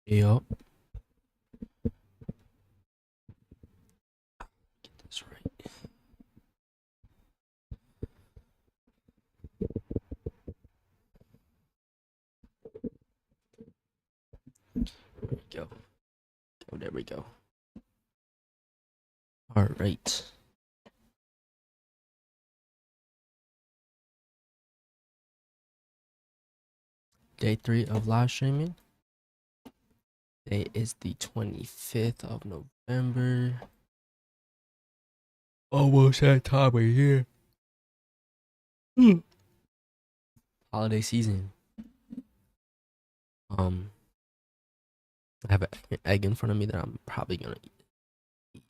Yup. Get this right. There we go. Oh, there we go. All right. Day 3 of live streaming. Today is the 25th of November. Almost that time of year. Holiday season. Um, I have an egg in front of me that I'm probably gonna eat,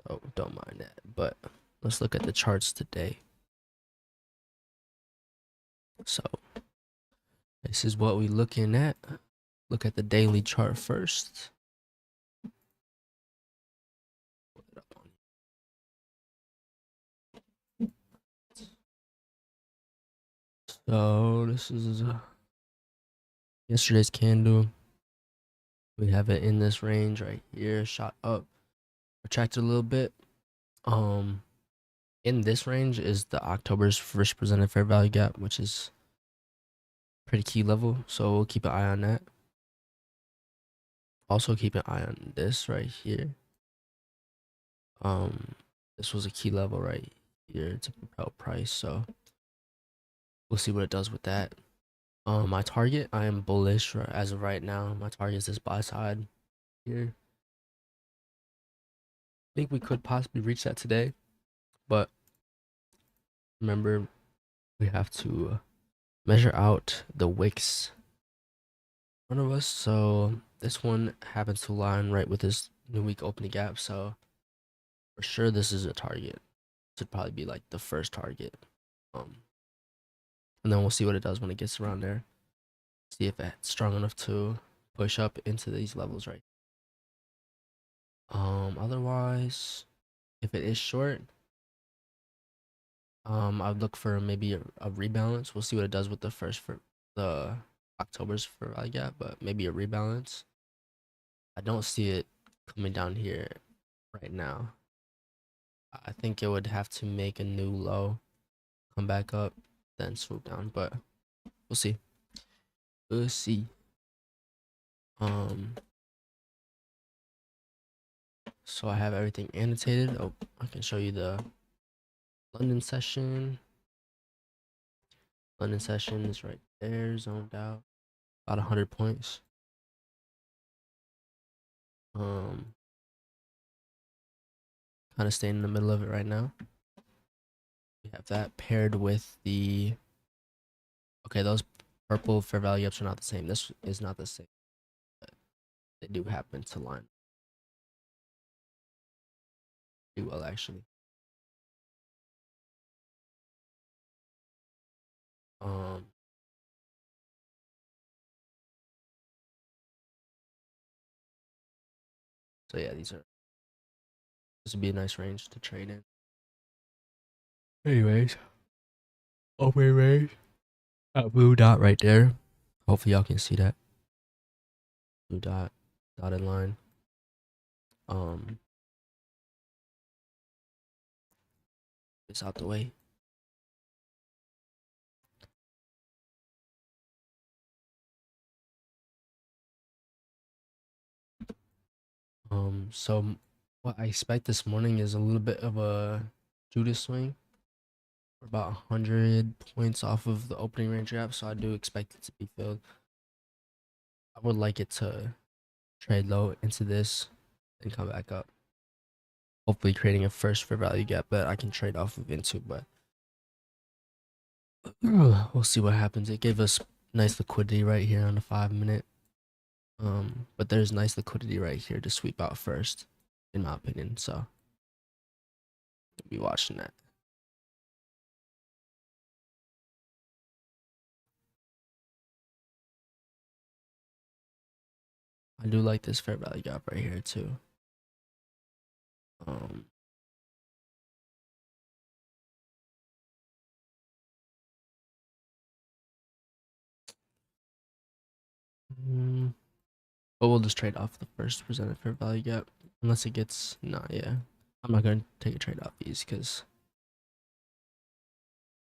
so don't mind that. But let's look at the charts today. So this is what we're looking at. Look at the daily chart first. So this is yesterday's candle. We have it in this range right here, shot up, retracted a little bit. In this range is the October's first presented fair value gap, which is pretty key level. So we'll keep an eye on that. Also keep an eye on this right here. This was a key level right here to propel price. So we'll see what it does with that. My target, I am bullish as of right now. My target is this buy side here. I think we could possibly reach that today, but remember we have to measure out the wicks in front of us. So this one happens to line right with this new week opening gap. So for sure, this is a target. This would probably be like the first target. And then we'll see what it does when it gets around there. See if it's strong enough to push up into these levels, right? Otherwise, if it is short, I'd look for maybe a rebalance. We'll see what it does with the first for the October's for value gap, but maybe a rebalance. I don't see it coming down here right now. I think it would have to make a new low, come back up, then swoop down, but we'll see. We'll see. So I have everything annotated. Oh, I can show you the London session. London session is right there, zoned out. About 100 points. Kind of staying in the middle of it right now. We have that paired with the. Okay, those purple fair value ups are not the same. This is not the same, but they do happen to line pretty well actually. Um, so yeah, this would be a nice range to trade in. Anyways, open range. That blue dot right there. Hopefully y'all can see that. Blue dotted line. It's out the way. So what I expect this morning is a little bit of a Judas swing. We're about 100 points off of the opening range gap, so I do expect it to be filled. I would like it to trade low into this and come back up. Hopefully creating a first fair value gap that I can trade off of into, but we'll see what happens. It gave us nice liquidity right here on the 5-minute. But there's nice liquidity right here to sweep out first, in my opinion. So I'll be watching that. I do like this fair value gap right here too. Um, But we'll just trade off the first presented fair value gap. Unless it gets, nah, yeah. I'm not gonna take a trade off these because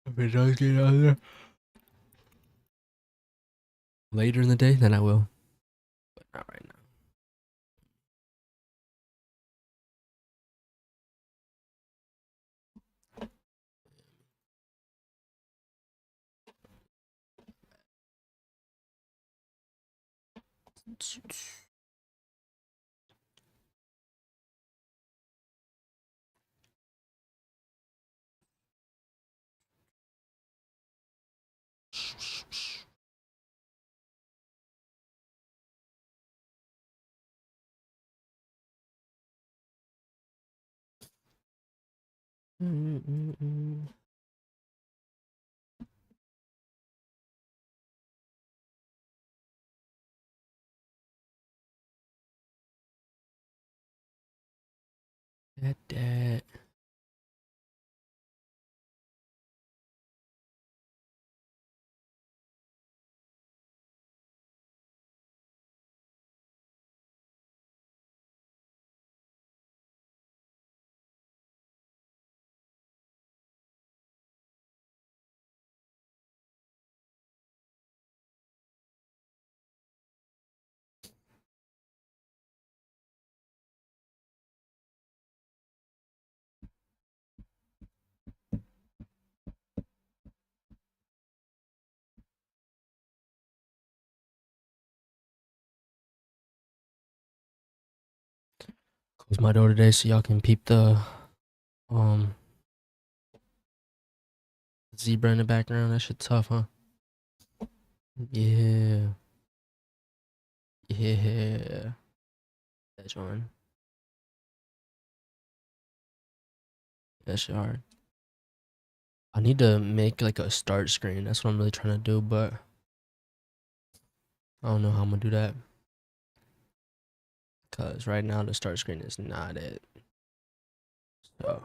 if it does get out there later in the day, then I will. But not right now. That. Close my door today so y'all can peep the um zebra in the background. That shit tough, huh? Yeah. Yeah. That's one. That shit hard. I need to make like a start screen. That's what I'm really trying to do, but I don't know how I'm gonna do that. Cause right now the start screen is not it. So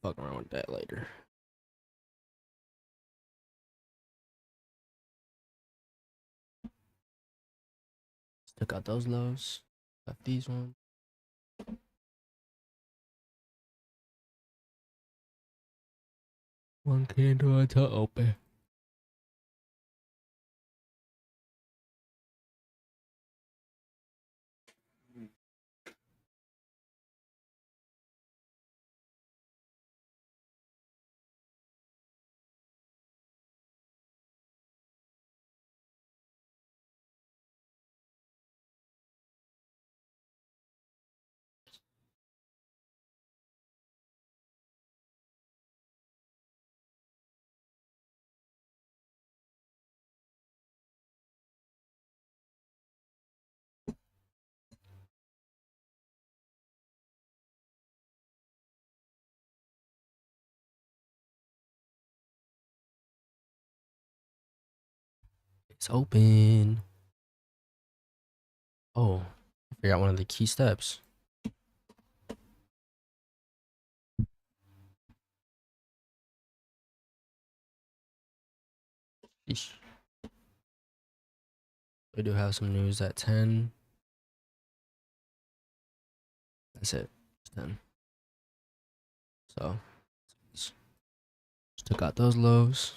fuck around with that later. Took out those lows. Left these ones. One candle until open. It's open. Oh, I forgot one of the key steps. Eesh. We do have some news at 10. That's it. It's 10. So just took out those lows.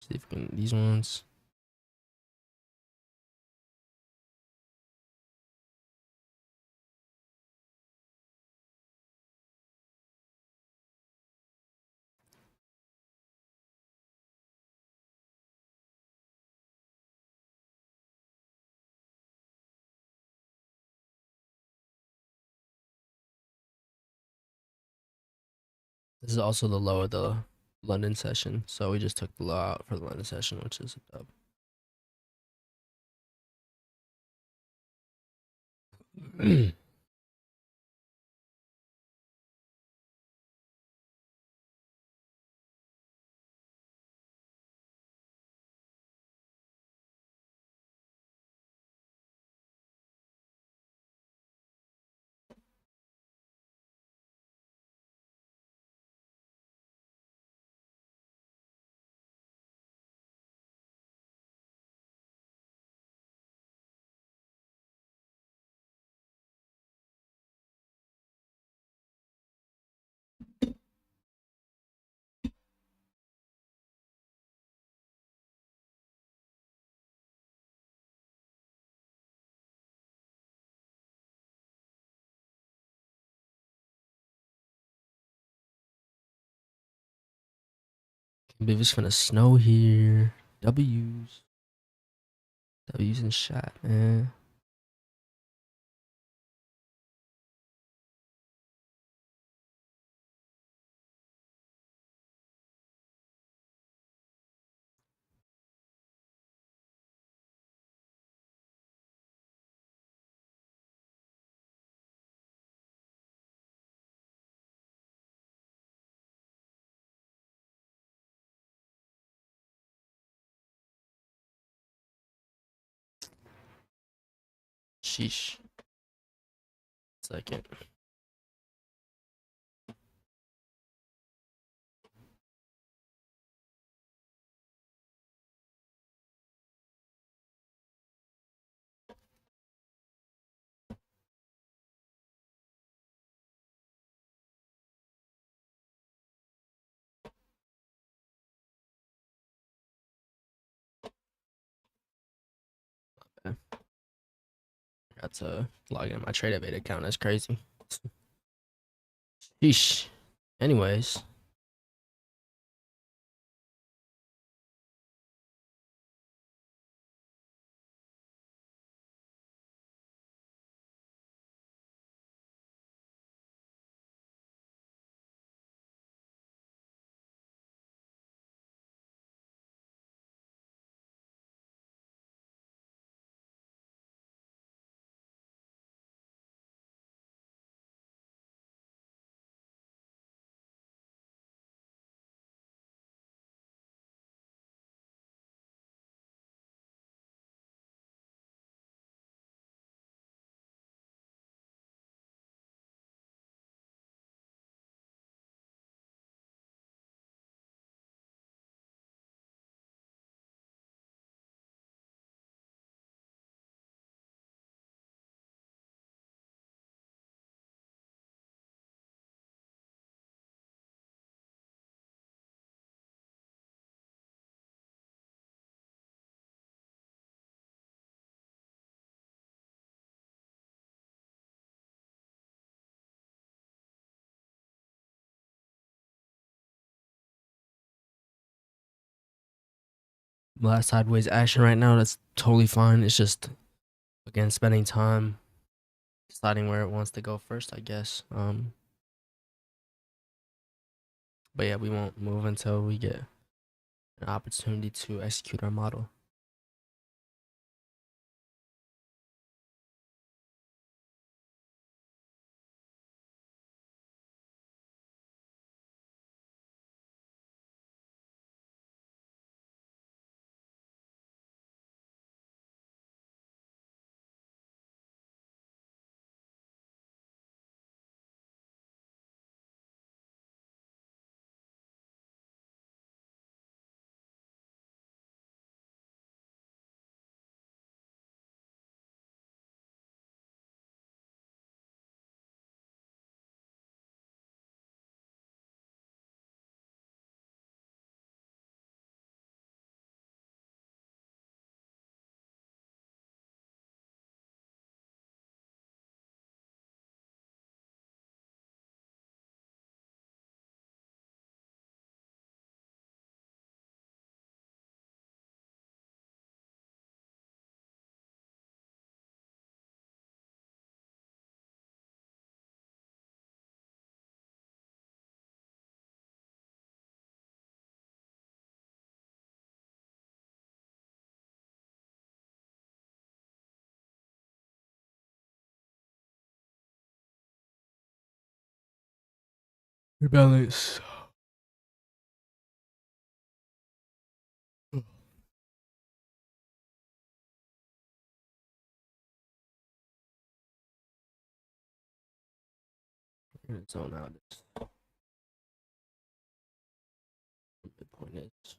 See if we can these ones. This is also the low of the London session. So we just took the low out for the London session, which is a dub. I believe it's gonna snow here. W's. W's in chat, man. Sheesh. Second. Okay. I got to log in my TradeAvate account. That's crazy. Sheesh. Anyways. Last sideways action right now. That's totally fine. It's just, again, spending time deciding where it wants to go first, I guess. But yeah, we won't move until we get an opportunity to execute our model. Rebalance. Zone out. Midpoint is.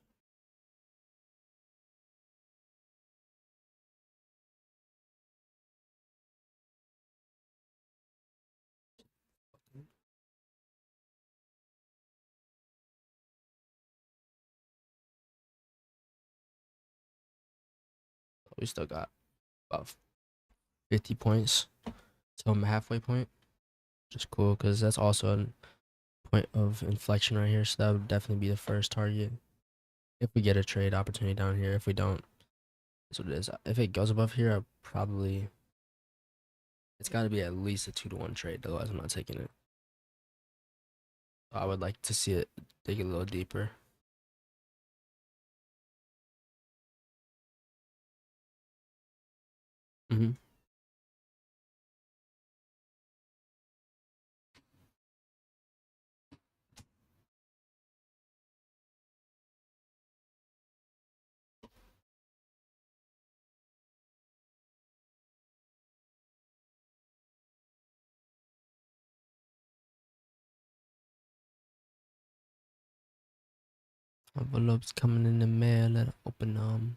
We still got about 50 points. So I'm halfway point. Just cool because that's also a point of inflection right here. So that would definitely be the first target. If we get a trade opportunity down here, if we don't, that's what it is. If it goes above here, I probably it's got to be at least a 2-to-1 trade. Otherwise, I'm not taking it. I would like to see it dig a little deeper. Mm-hmm. Envelopes coming in the mail. Let open them.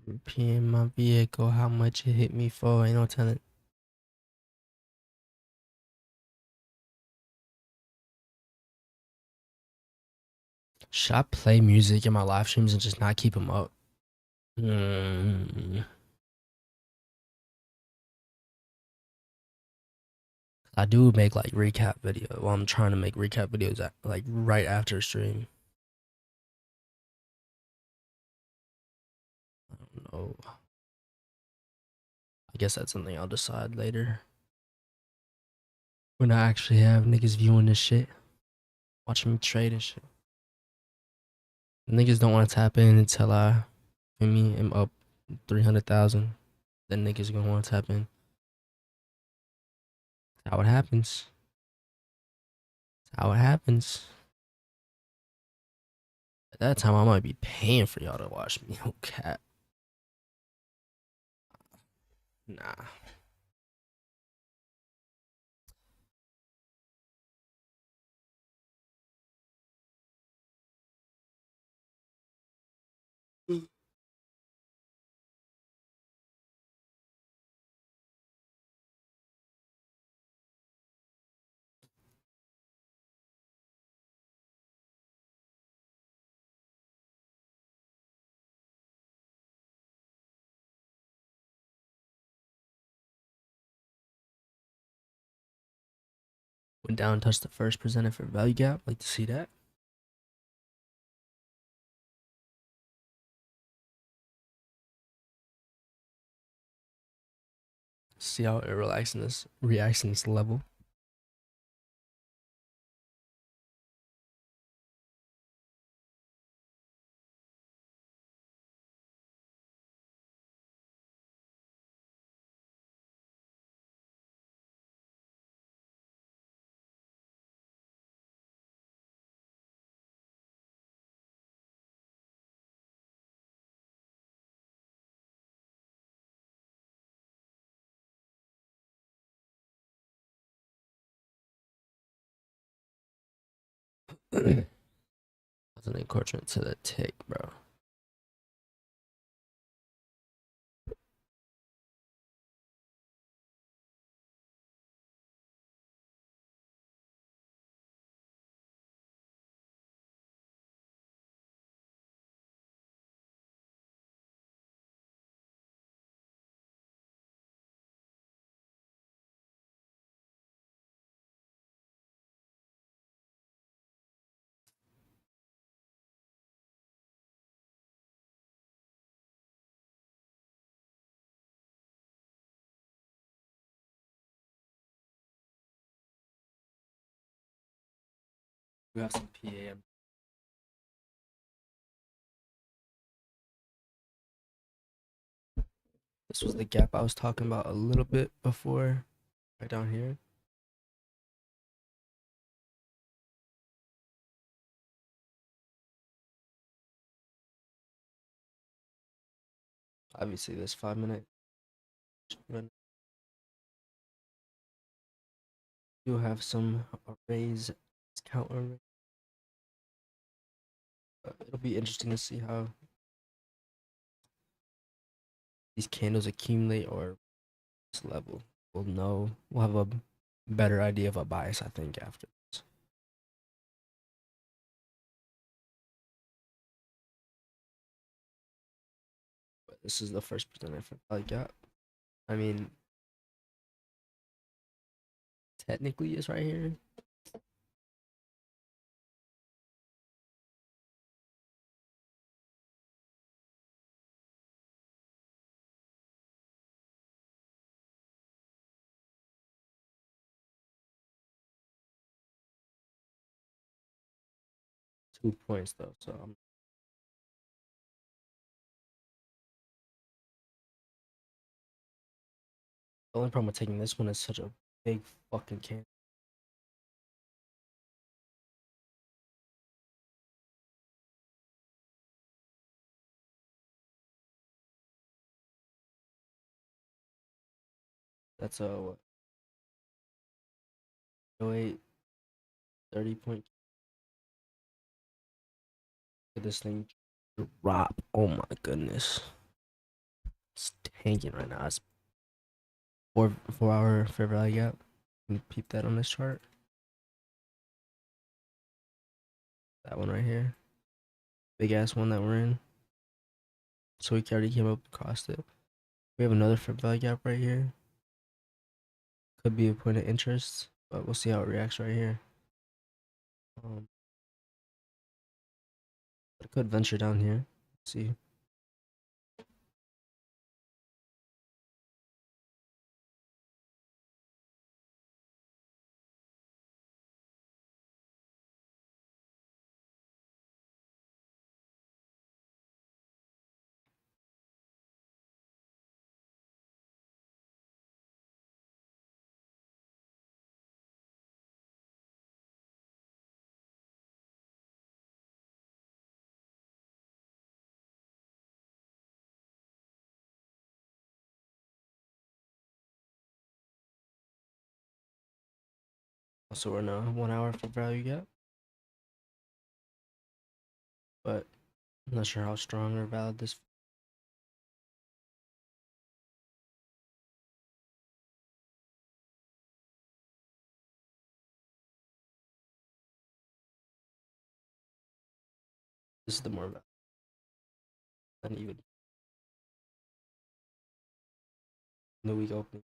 Repeating my vehicle, how much it hit me for? Ain't no telling. Should I play music in my live streams and just not keep them up? Mm. I do make like recap video. Well, I'm trying to make recap videos like right after stream. I don't know. I guess that's something I'll decide later. When I actually have niggas viewing this shit, watching me trade and shit. Niggas don't want to tap in until am up 300,000. Then niggas gonna want to tap in. That's how it happens. That's how it happens. At that time, I might be paying for y'all to watch me. Oh, cat. Nah. Went down, touched the first presented for value gap. Like to see that. See how it reacts in this level. That's an encroachment to the tick, bro. We have some PAM. This was the gap I was talking about a little bit before, right down here. Obviously, this 5 minute. You have some arrays, count array. It'll be interesting to see how these candles accumulate or this level. We'll know. We'll have a better idea of a bias, I think, after this. But this is the first percent I got. I mean, technically, it's right here. 2 points though, so the only problem with taking this one is such a big fucking can. That's a what? 08, 30 point. This thing drop. Oh my goodness. It's tanking right now. It's 4 hour fair value gap. Can you peep that on this chart? That one right here. Big ass one that we're in. So we already came up across it. We have another fair value gap right here. Could be a point of interest, but we'll see how it reacts right here. I could venture down here. Let's see. So we're in a 1 hour fair value gap, but I'm not sure how strong or valid this. This is the more valid than even the week opening.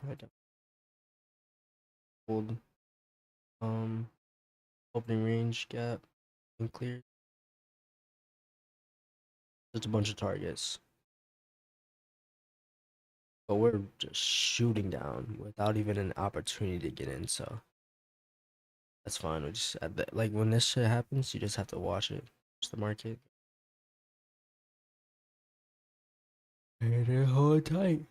Right down. Hold opening range gap and clear. Just a bunch of targets. But we're just shooting down without even an opportunity to get in, so that's fine. We just like when this shit happens, you just have to watch it. Watch the market. And hold tight.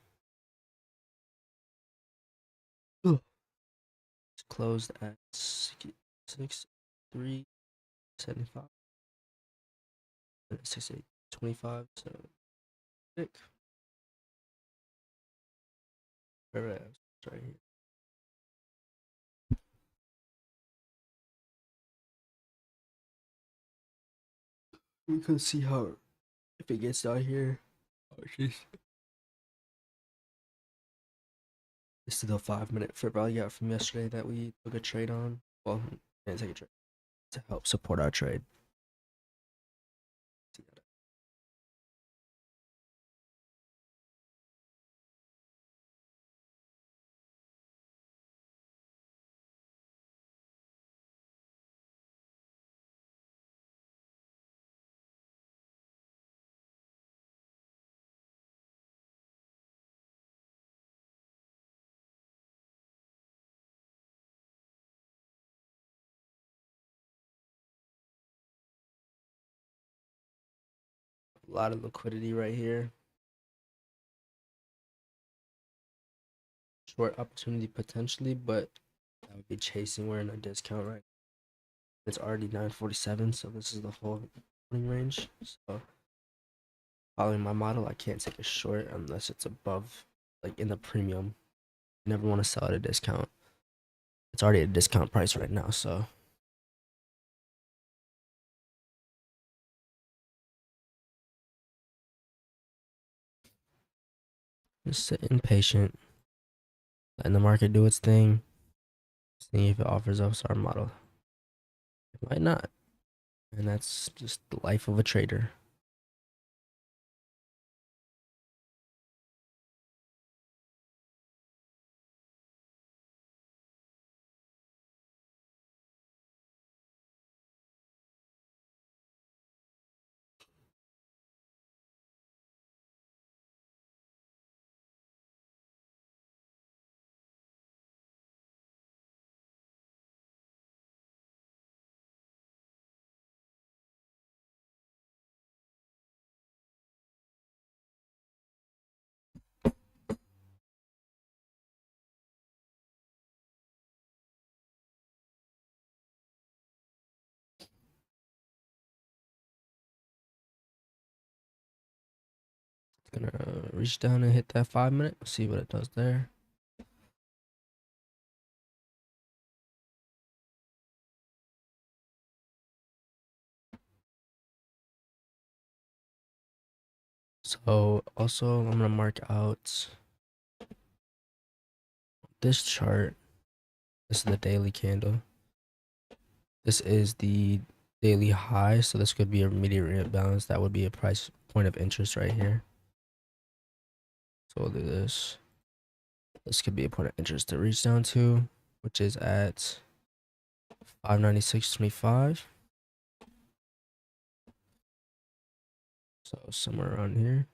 It's closed at 6,375. 6,825. So thick. Right here. We can see how if it gets down here. Oh jeez. This is the 5 minute fair value gap from yesterday that we took a trade on. Well, didn't take a trade to help support our trade. lot of liquidity right here. Short opportunity potentially, but that would be chasing. We're in a discount right. It's already 947, so this is the whole range. So following my model, I can't take a short unless it's above, like in the premium. You never want to sell at a discount. It's already at a discount price right now, so just sitting patient, letting the market do its thing, seeing if it offers us our model. It might not, and that's just the life of a trader. It's gonna reach down and hit that 5 minute. See what it does there. So also I'm gonna mark out this chart. This is the daily candle. This is the daily high, so this could be a immediate rebalance. That would be a price point of interest right here. So we'll do this. This could be a point of interest to reach down to, which is at 596.25. So somewhere around here.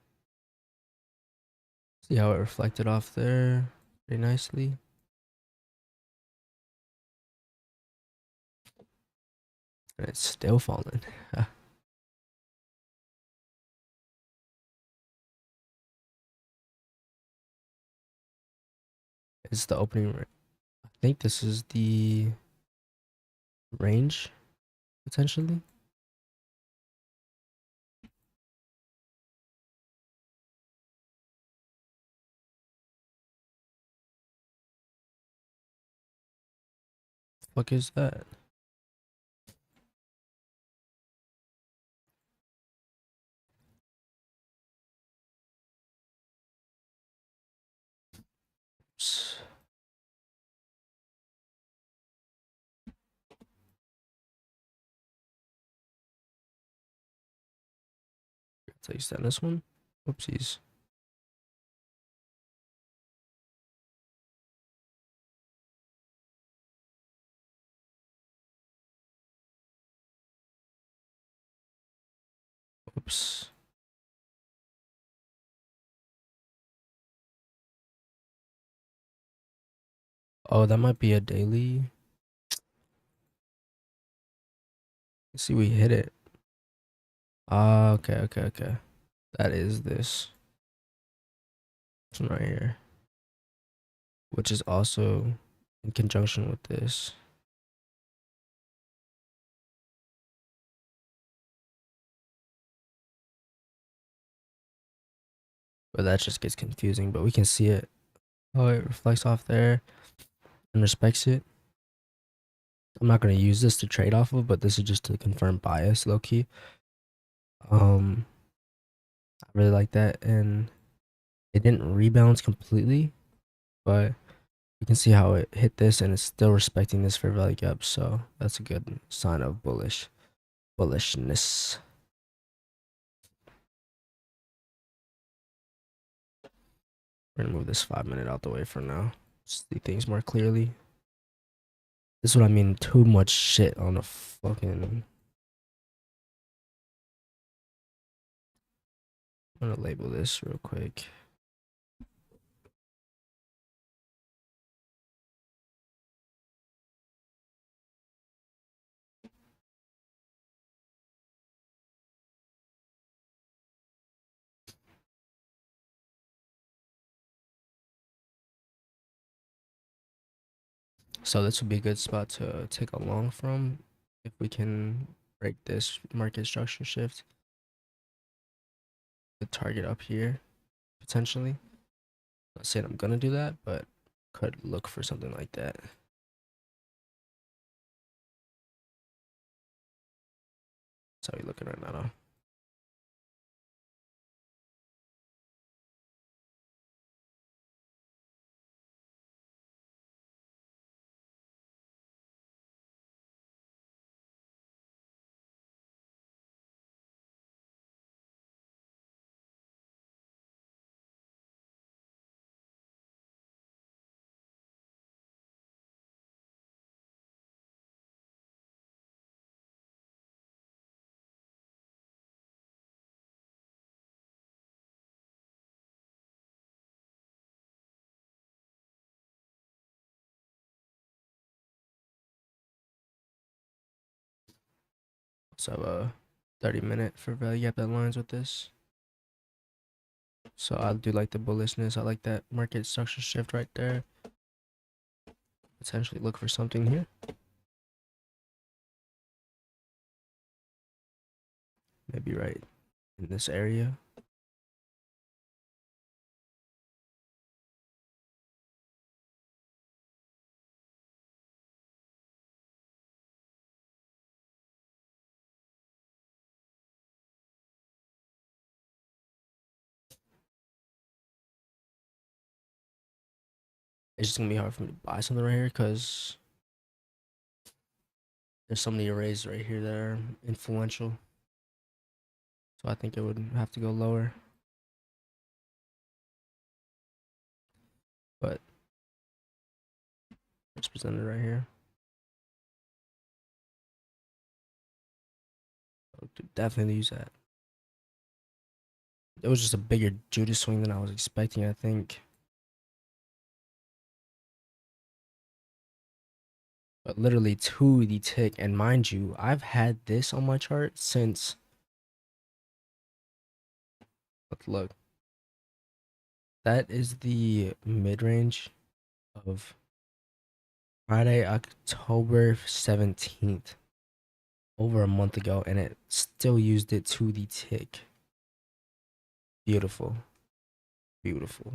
See how it reflected off there pretty nicely. And it's still falling. It's the opening. I think this is the range potentially. What is that? Oops. Place that in this one. Oopsies. Oops. Oh, that might be a daily. Let's see, we hit it. Ah, okay. That is this one right here, which is also in conjunction with this. But that just gets confusing, but we can see it. Oh, it reflects off there and respects it. I'm not going to use this to trade off of, but this is just to confirm bias, low key. I really like that, and it didn't rebalance completely, but you can see how it hit this and it's still respecting this fair value gap, so that's a good sign of bullishness. We're gonna move this 5 minute out the way for now. See things more clearly. This is what I mean, too much shit on the fucking. I'm gonna label this real quick. So this would be a good spot to take a long from if we can break this market structure shift. The target up here potentially. Not saying I'm gonna do that, but could look for something like that. That's how we looking right now, though. So have a 30-minute for value gap that lines with this. So I do like the bullishness. I like that market structure shift right there. Potentially look for something here. Maybe right in this area. It's just gonna be hard for me to buy something right here because there's so many arrays right here that are influential. So I think it would have to go lower. But it's presented right here. So definitely use that. It was just a bigger Judas swing than I was expecting, I think. But literally to the tick. And mind you, I've had this on my chart since. Look. That is the mid range of Friday, October 17th. Over a month ago, and it still used it to the tick. Beautiful. Beautiful.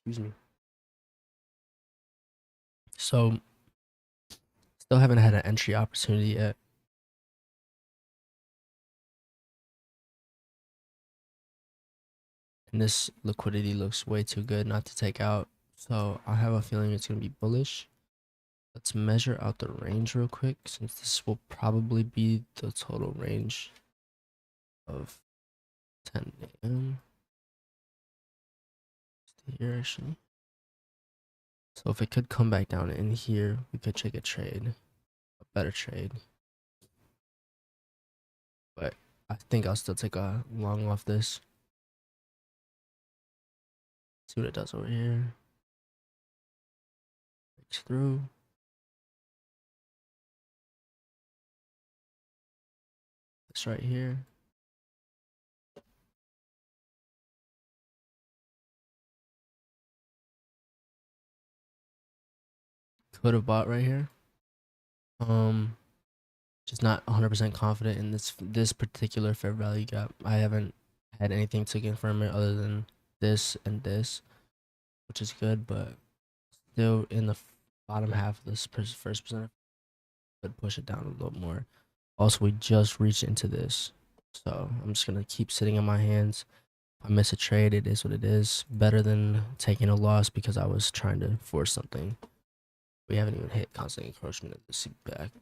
Excuse me. So, still haven't had an entry opportunity yet. And this liquidity looks way too good not to take out. So, I have a feeling it's going to be bullish. Let's measure out the range real quick, since this will probably be the total range of 10 a.m. here, actually. So, if it could come back down in here, we could take a trade, a better trade. But I think I'll still take a long off this. See what it does over here. Breaks through. This right here. Could have bought right here. Just not 100% confident in this particular fair value gap. I haven't had anything to confirm it other than this and this, which is good, but still in the bottom half of this first percent, could push it down a little more. Also, we just reached into this, so I'm just gonna keep sitting on my hands. If I miss a trade, it is what it is. Better than taking a loss because I was trying to force something. We haven't even hit constant encroachment of this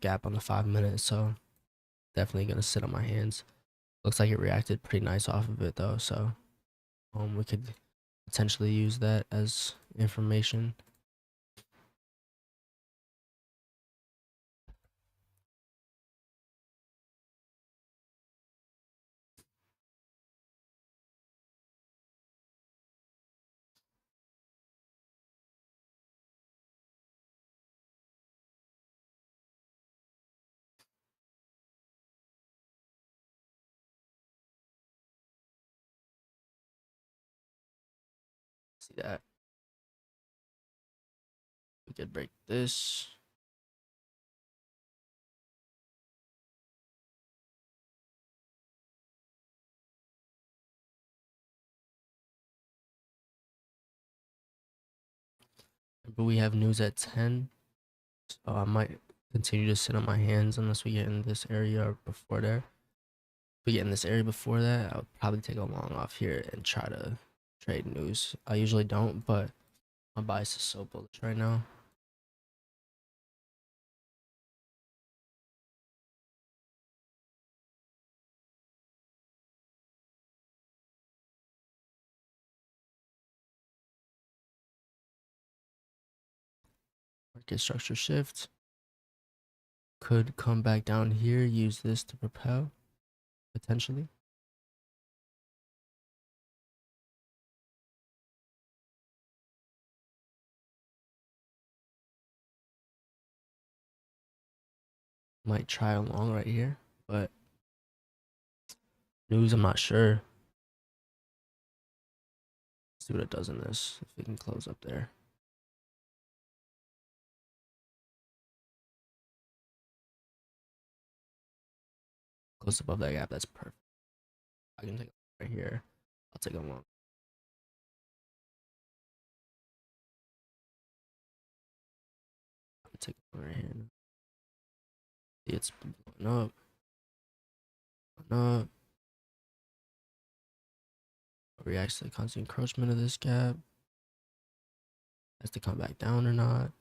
gap on the 5 minutes, so definitely gonna sit on my hands. Looks like it reacted pretty nice off of it though, so we could potentially use that as information. See that? We could break this. But we have news at 10. So I might continue to sit on my hands unless we get in this area or before there. If we get in this area before that, I would probably take a long off here and try to trade news. I usually don't, but my bias is so bullish right now. Market structure shift. Could come back down here, use this to propel, potentially. Might try a long right here, but news, I'm not sure. See what it does in this, if we can close up there. Close above that gap, that's perfect. I can take it right here. I'll take a long. I'll take it right here. See, it's blowing up. Blowing up. Reacts to the constant encroachment of this gap. Has to come back down or not.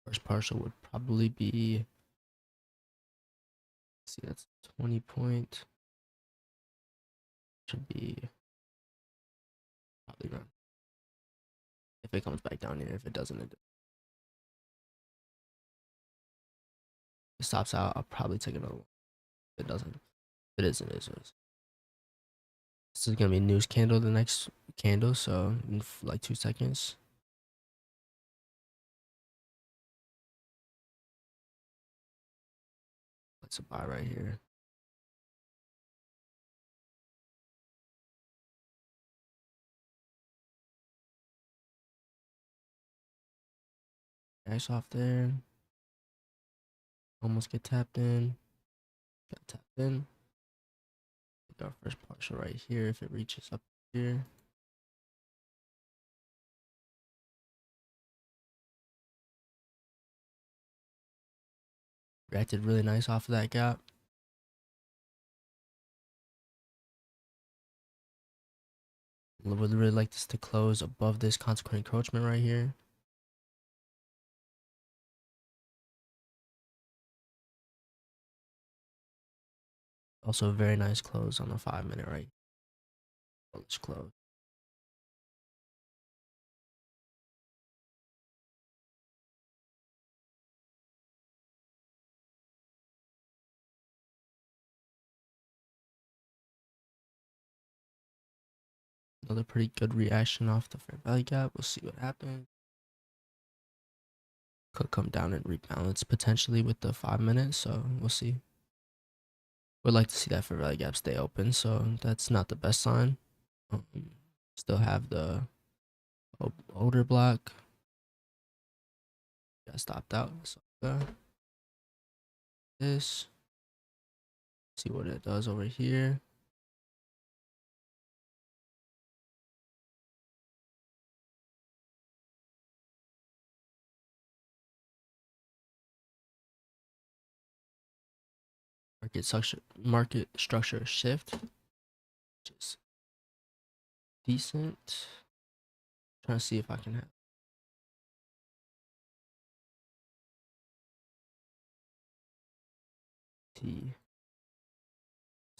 First partial would probably be, see, that's 20 point. Should be probably around. If it comes back down here, if it doesn't, it stops out, I'll probably take another one. If it doesn't, if it is, it is. This is gonna be news candle, the next candle, so in like 2 seconds. Let's buy right here. Nice off there. Almost get tapped in. Got tapped in. Take our first partial right here if it reaches up here. Reacted really nice off of that gap. Would really like this to close above this consequent encroachment right here. Also a very nice close on the 5-minute right. Let's close. Another pretty good reaction off the fair value gap. We'll see what happens. Could come down and rebalance potentially with the 5 minutes, so we'll see. Would like to see that fair value gap stay open, so that's not the best sign. Still have the older block. Got stopped out. So this. See what it does over here. Market structure shift, which is decent. Trying to see if I can have T.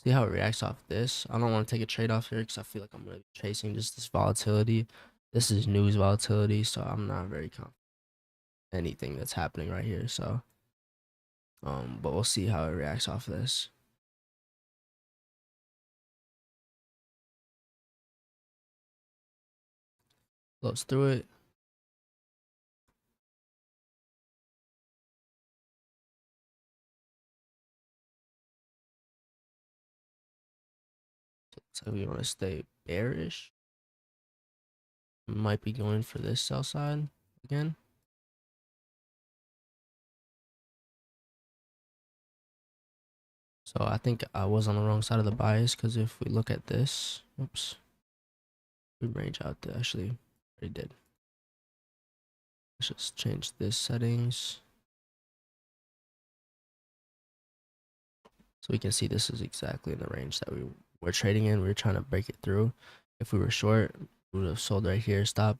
See how it reacts off this. I don't want to take a trade off here because I feel like I'm really chasing just this volatility. This is news volatility, so I'm not very confident in anything that's happening right here. So, but we'll see how it reacts off this. Close through it. So we want to stay bearish. Might be going for this sell side again. So I think I was on the wrong side of the bias, because if we look at this, oops, we range out there. Actually, already did. Let's just change this settings. So we can see this is exactly in the range that we were trading in. We were trying to break it through. If we were short, we would have sold right here, stop,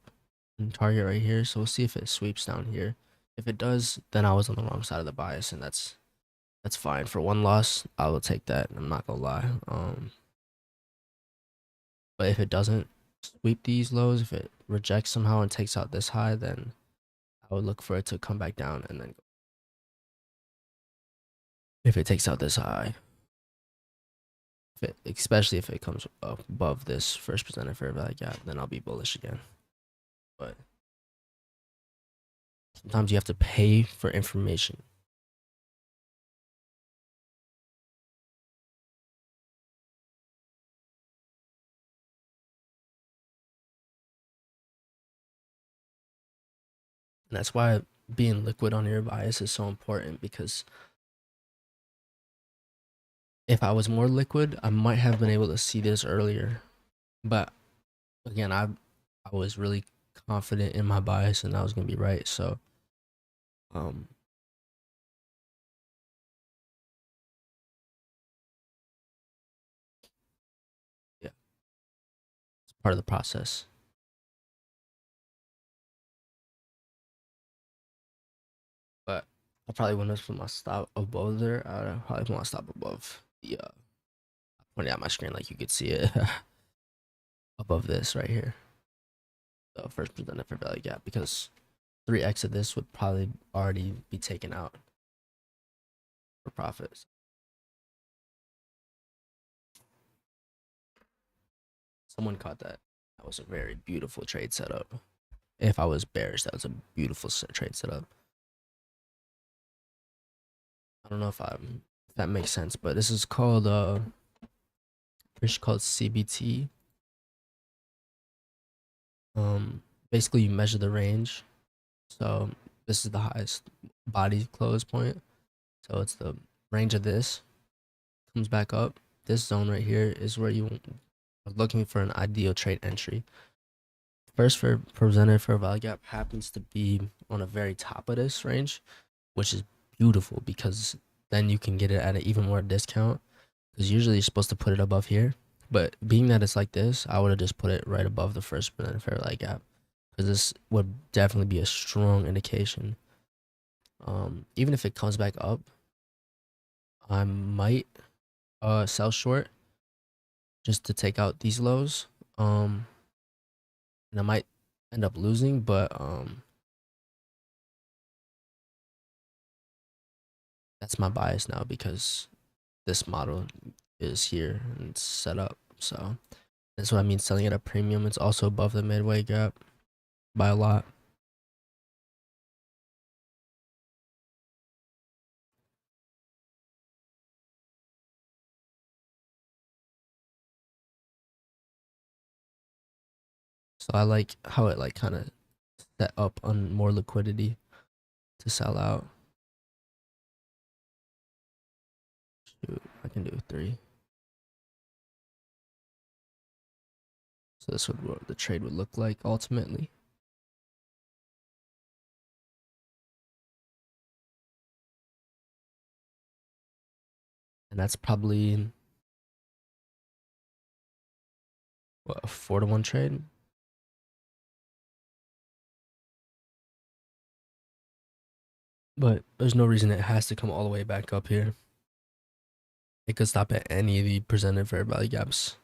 and target right here. So we'll see if it sweeps down here. If it does, then I was on the wrong side of the bias, and that's fine. For one loss, I will take that. I'm not gonna lie. But if it doesn't sweep these lows, if it rejects somehow and takes out this high, then I would look for it to come back down and then go. If it takes out this high, especially if it comes up above this first presented fair value gap, then I'll be bullish again. But sometimes you have to pay for information. And that's why being liquid on your bias is so important, because if I was more liquid, I might have been able to see this earlier. But again, I was really confident in my bias and I was gonna be right. So yeah, it's part of the process. But I probably wouldn't have put my stop above there. I probably want to stop above the pointing out my screen like you could see it above this right here, the first presented fair value gap, because 3x of this would probably already be taken out for profits. Someone caught that. That was a very beautiful trade setup. If I was bearish, that was a beautiful trade setup. I don't know if that makes sense, but this is called it's called CBT. Basically you measure the range. So this is the highest body close point. So it's the range of this comes back up. This zone right here is where you are looking for an ideal trade entry. First for presented fair value gap happens to be on a very top of this range, which is beautiful because then you can get it at an even more discount, because usually you're supposed to put it above here. But being that it's like this, I would have just put it right above the first presented fair value gap, because this would definitely be a strong indication. Even if it comes back up, I might sell short just to take out these lows. And I might end up losing, but that's my bias now, because this model is here and it's set up. So that's what I mean selling at a premium. It's also above the midway gap by a lot. So I like how it like kind of set up on more liquidity to sell out. Shoot, I can do 3. So this would what the trade would look like ultimately. And that's probably what, a 4-to-1 trade. But there's no reason it has to come all the way back up here. It could stop at any of the presented fair value gaps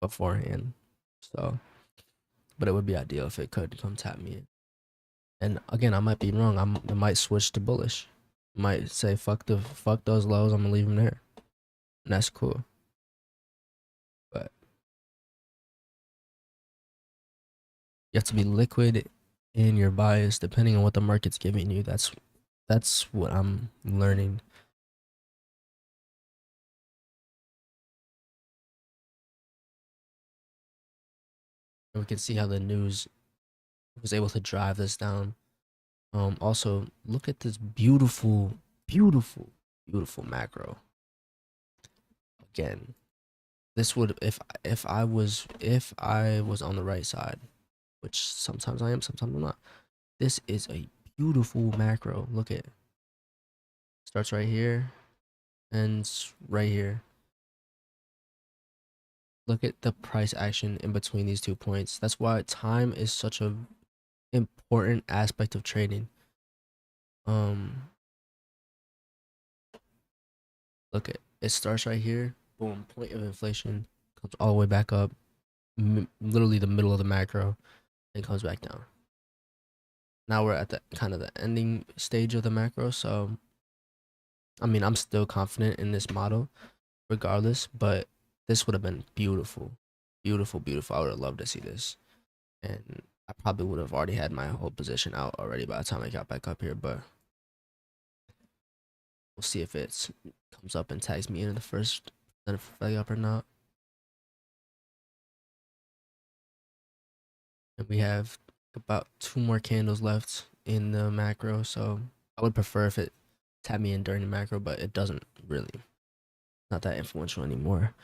beforehand. So, but it would be ideal if it could come tap me. And again, I might be wrong. I might switch to bullish. Might say fuck those lows. I'm gonna leave them there, and that's cool. But You have to be liquid in your bias depending on what the market's giving you. That's what I'm learning. And we can see how the news was able to drive this down. Also look at this beautiful, beautiful, beautiful macro. Again, this would if I was on the right side, which sometimes I am, sometimes I'm not. This is a beautiful macro. Look at it. Starts right here, ends right here. Look at the price action in between these 2 points. That's why time is such a important aspect of trading. Um, Look at it starts right here. Boom, point of inflation comes all the way back up, literally the middle of the macro, and comes back down. Now we're at the kind of the ending stage of the macro. So, I mean, I'm still confident in this model, regardless. But this would have been beautiful, beautiful, beautiful. I would have loved to see this, and I probably would have already had my whole position out already by the time I got back up here. But we'll see if it comes up and tags me in the first leg up or not. And we have about 2 more candles left in the macro, so I would prefer if it tapped me in during the macro, but it doesn't really. Not that influential anymore.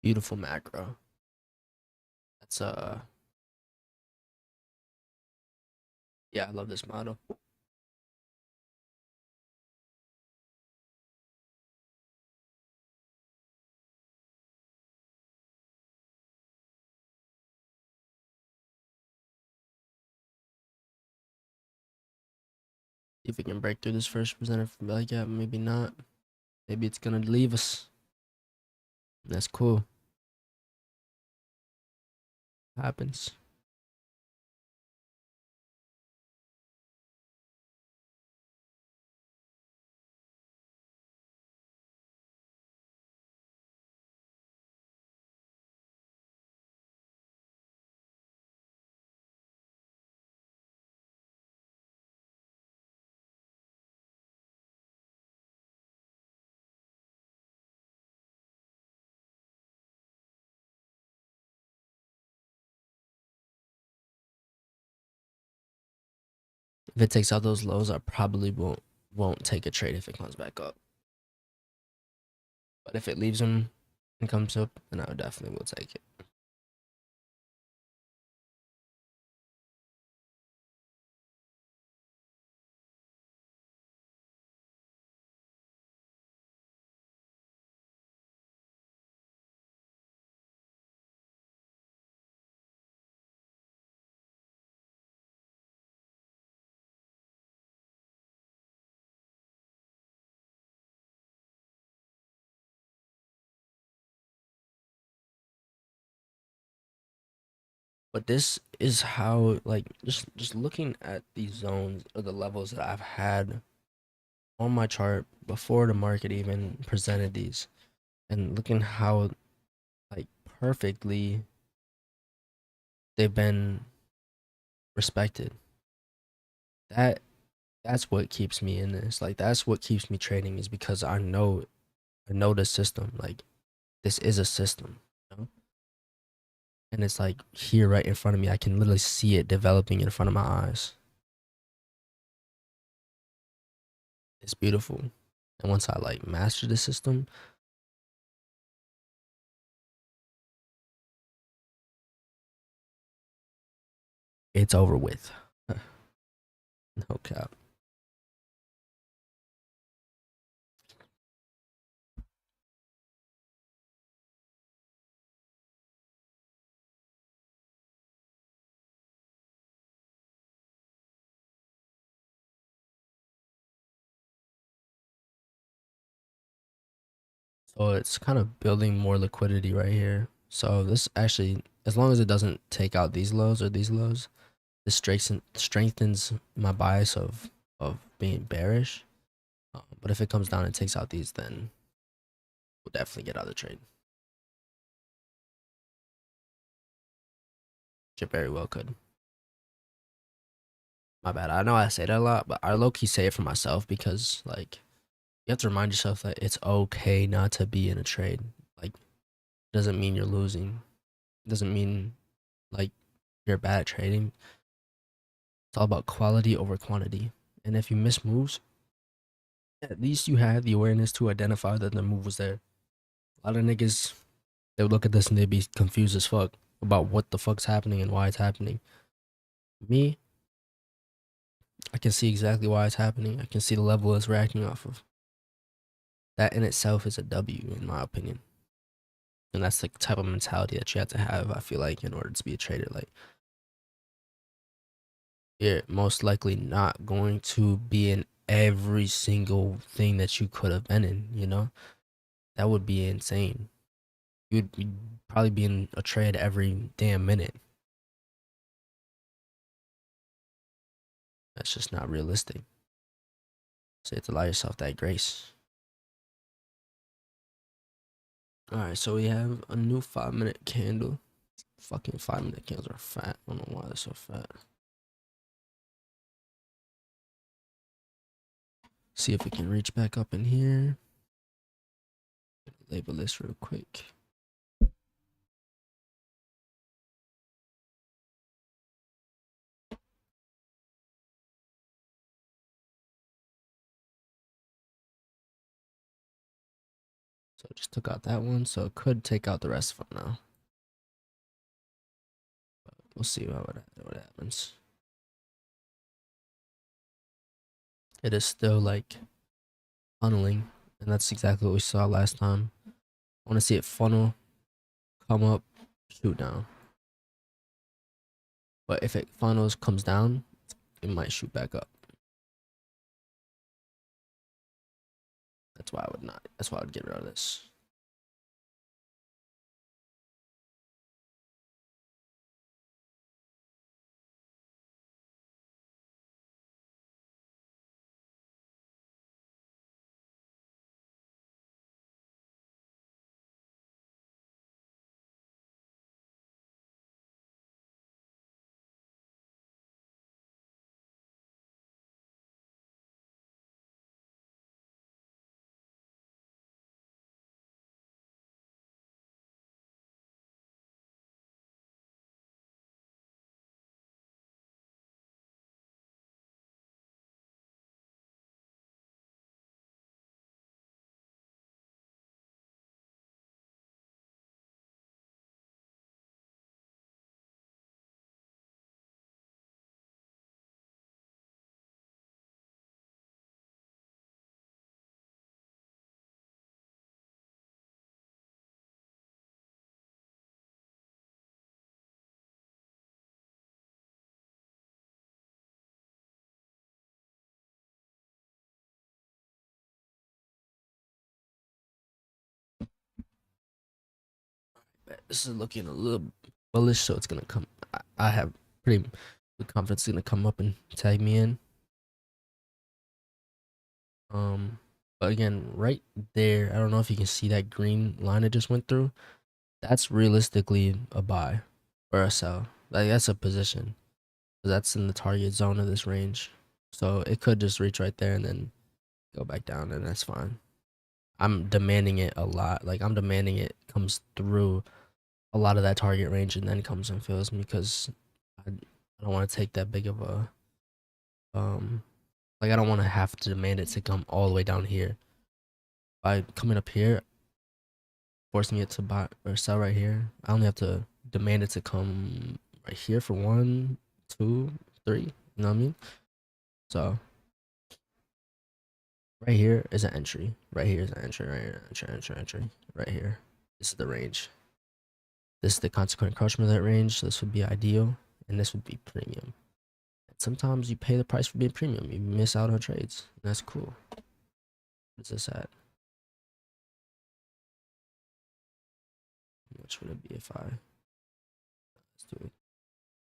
Beautiful macro. That's yeah, I love this model. See if we can break through this first presenter value gap. Maybe not. Maybe it's gonna leave us. That's cool. Happens. If it takes out those lows, I probably won't take a trade if it comes back up. But if it leaves them and comes up, then I definitely will take it. But this is how, like, just looking at these zones or the levels that I've had on my chart before the market even presented these, and looking how like perfectly they've been respected. That that's what keeps me in this. Like that's what keeps me trading is because I know the system. Like this is a system, you know? And it's like here right in front of me. I can literally see it developing in front of my eyes. It's beautiful. And once I like master the system, it's over with. No cap. So it's kind of building more liquidity right here. So this actually, as long as it doesn't take out these lows or these lows, this strengthens my bias of being bearish. But if it comes down and takes out these, then we'll definitely get out of the trade. It very well could. My bad. I know I say that a lot, but I low key say it for myself because like you have to remind yourself that it's okay not to be in a trade. Like doesn't mean you're losing. Doesn't mean like you're bad at trading. It's all about quality over quantity. And if you miss moves, at least you have the awareness to identify that the move was there. A lot of niggas, they would look at this and they'd be confused as fuck about what the fuck's happening and why it's happening. Me, I can see exactly why it's happening. I can see the level it's reacting off of. That in itself is a W, in my opinion. And that's the type of mentality that you have to have, I feel like, in order to be a trader. Like, you're most likely not going to be in every single thing that you could have been in, you know? That would be insane. You'd probably be in a trade every damn minute. That's just not realistic. So you have to allow yourself that grace. Alright, so we have a new 5-minute candle. Fucking 5-minute candles are fat. I don't know why they're so fat. See if we can reach back up in here. Label this real quick. So just took out that one, so it could take out the rest of them now. But we'll see what happens. It is still like funneling, and that's exactly what we saw last time. I want to see it funnel, come up, shoot down. But if it funnels, comes down, it might shoot back up. That's why I would not. That's why I would get rid of this. This is looking a little bullish, so it's gonna come I have pretty good confidence it's gonna come up and tag me in. Um, but again, right there, I don't know if you can see that green line it just went through. That's realistically a buy or a sell. Like that's a position. That's in the target zone of this range. So it could just reach right there and then go back down, and that's fine. I'm demanding it a lot. Like I'm demanding it comes through a lot of that target range and then comes and fills me because I don't want to take that big of a like I don't want to have to demand it to come all the way down here. By coming up here, forcing it to buy or sell right here, I only have to demand it to come right here for 1, 2, 3. You know what I mean? So right here is an entry. Right here is an entry. Right here, entry. Right here. This is the range. This is the consequent encroachment of that range. So this would be ideal, and this would be premium. And sometimes you pay the price for being premium. You miss out on trades. And that's cool. What is this at? How much would it be if I? It's too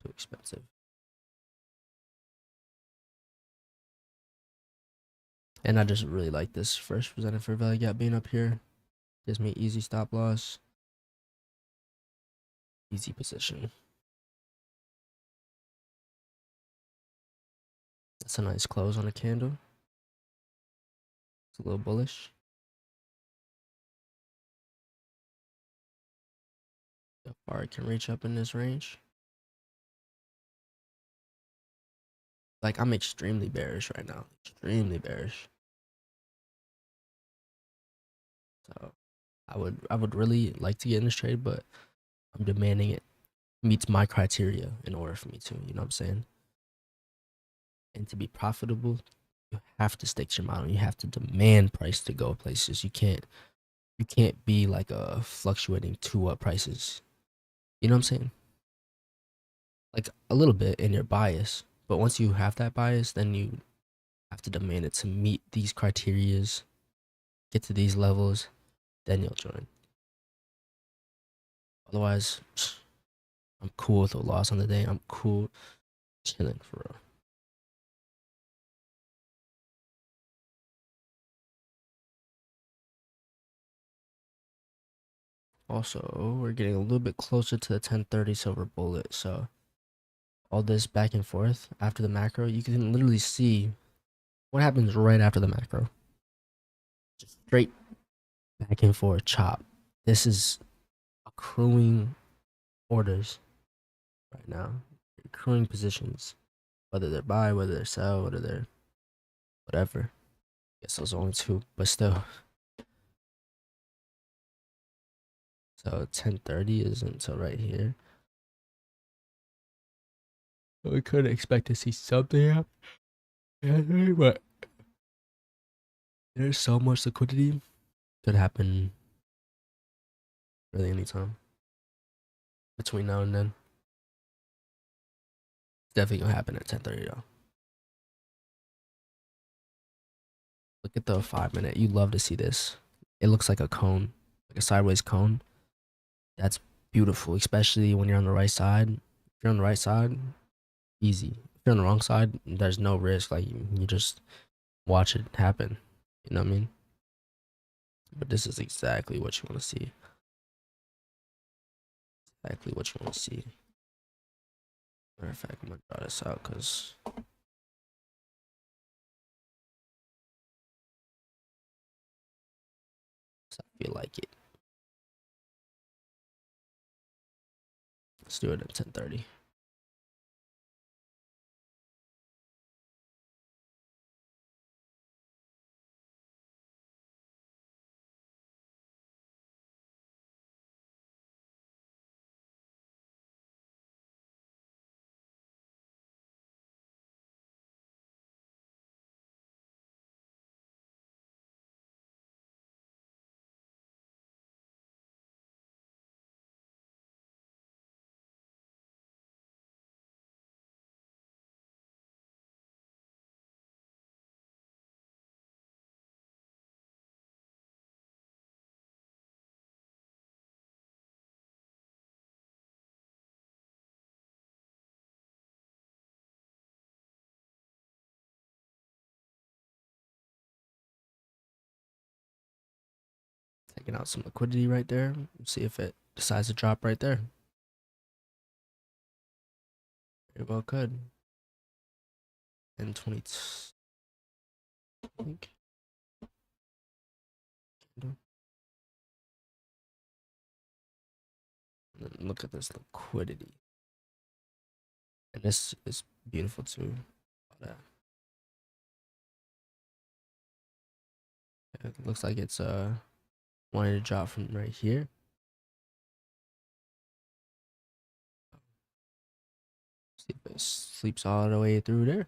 expensive. And I just really like this first presented for value gap being up here. Gives me easy stop loss, easy position. That's a nice close on a candle. It's a little bullish. How far it can reach up in this range. Like I'm extremely bearish right now. Extremely bearish. So I would really like to get in this trade, but I'm demanding it meets my criteria in order for me to, you know what I'm saying? And to be profitable, you have to stick to your model. You have to demand price to go places. You can't be like a fluctuating to up prices. You know what I'm saying? Like a little bit in your bias, but once you have that bias, then you have to demand it to meet these criterias, get to these levels, then you'll join. Otherwise, I'm cool with a loss on the day. I'm cool chilling for real. Also, we're getting a little bit closer to the 1030 silver bullet, so all this back and forth after the macro, you can literally see what happens right after the macro. Just straight back and forth chop. This is accruing orders right now, accruing positions, whether they're buy, whether they're sell, whether they're whatever. I guess those are only two, but still. So 1030 is until right here. So we could expect to see something up. Yeah, but there's so much liquidity. Could happen really anytime between now and then. It's definitely gonna happen at 1030 though. Look at the 5 minute. You love to see this. It looks like a cone, like a sideways cone. That's beautiful, especially when you're on the right side. If you're on the right side, easy. If you're on the wrong side, there's no risk. Like you just watch it happen. You know what I mean? But this is exactly what you want to see. Exactly what you want to see. Matter of fact, I'm gonna draw this out because I feel like it. Let's do it at 1030. Taking out some liquidity right there. See if it decides to drop right there. Very well could. And 20, I think. Look at this liquidity. And this is beautiful too. It looks like it's wanting to drop from right here. See if it sleeps all the way through there.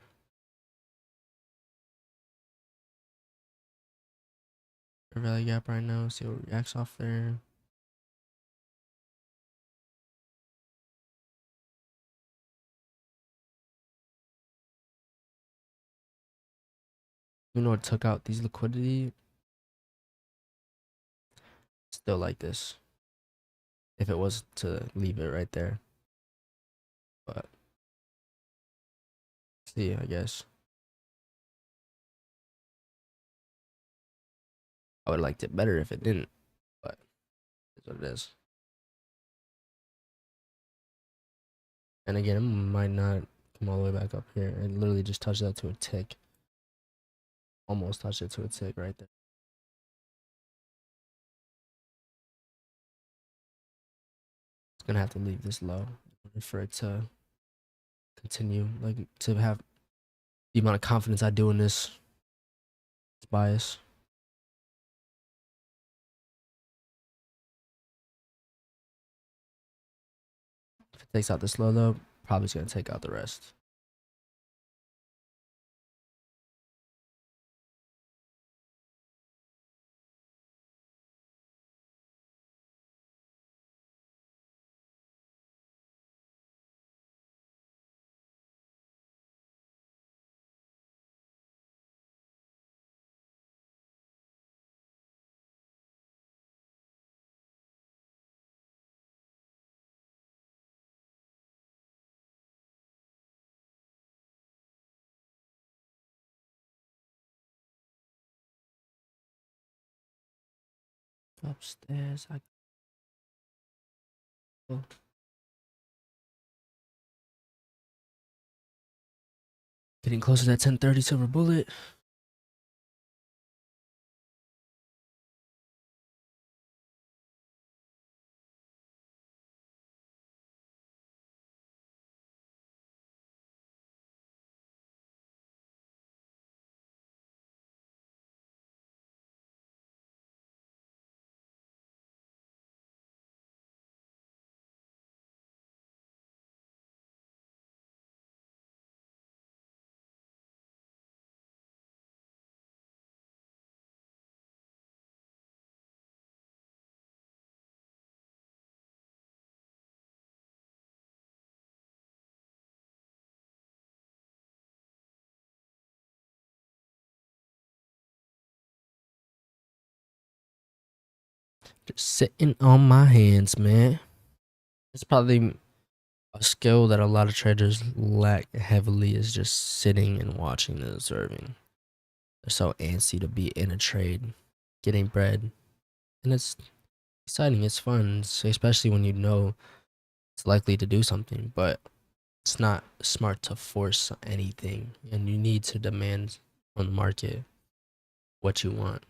Value gap right now. See what reacts off there. Even though it took out these liquidity, still like this. If it was to leave it right there, but see, I guess I would have liked it better if it didn't, but it's what it is. And again, it might not come all the way back up here. It literally just touched that to a tick. Almost touched it to a tick right there. It's gonna have to leave this low for it to continue, like to have the amount of confidence I do in this. It's bias. If it takes out this low though, probably it's gonna take out the rest. Upstairs, I go. Getting closer to that 1030 silver bullet. Just sitting on my hands, man. It's probably a skill that a lot of traders lack heavily, is just sitting and watching and observing. They're so antsy to be in a trade, getting bread. And it's exciting, it's fun, especially when you know it's likely to do something, but it's not smart to force anything, and you need to demand on the market what you want.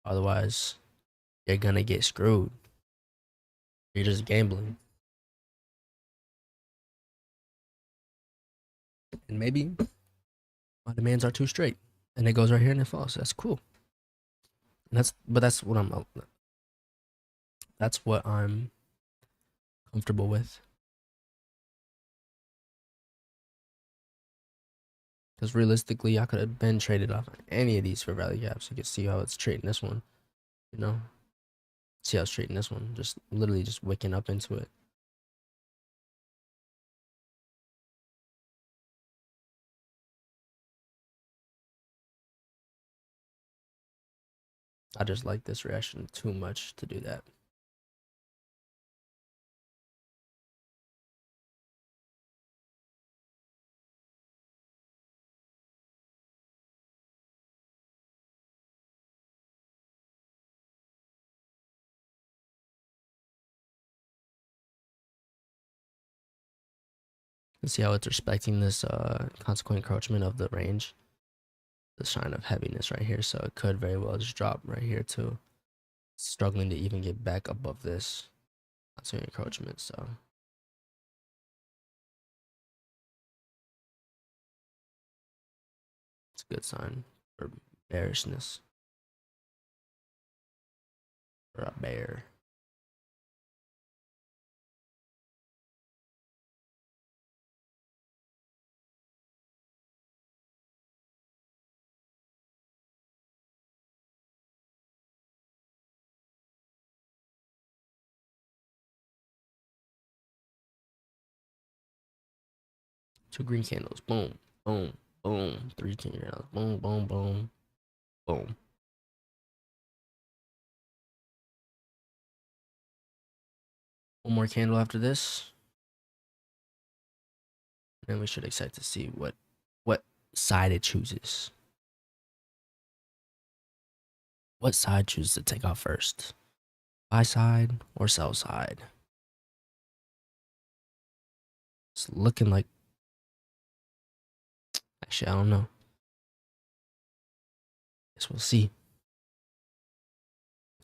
Otherwise, you're gonna get screwed. You're just gambling. And maybe my demands are too straight, and it goes right here and it falls. That's cool. And that's what I'm comfortable with. Because realistically, I could have been traded off any of these for value gaps. You can see how it's trading this one. You know, see how it's trading this one. Just literally just wicking up into it. I just like this reaction too much to do that. See how it's respecting this consequent encroachment of the range, the sign of heaviness right here. So it could very well just drop right here too, struggling to even get back above this consequent encroachment. So it's a good sign for bearishness, for a bear. Two green candles. Boom, boom, boom. Three candles. Boom, boom, boom, boom. One more candle after this. And we should expect to see what side it chooses. What side chooses to take off first? Buy side or sell side? It's looking like, actually, I don't know. Guess we'll see.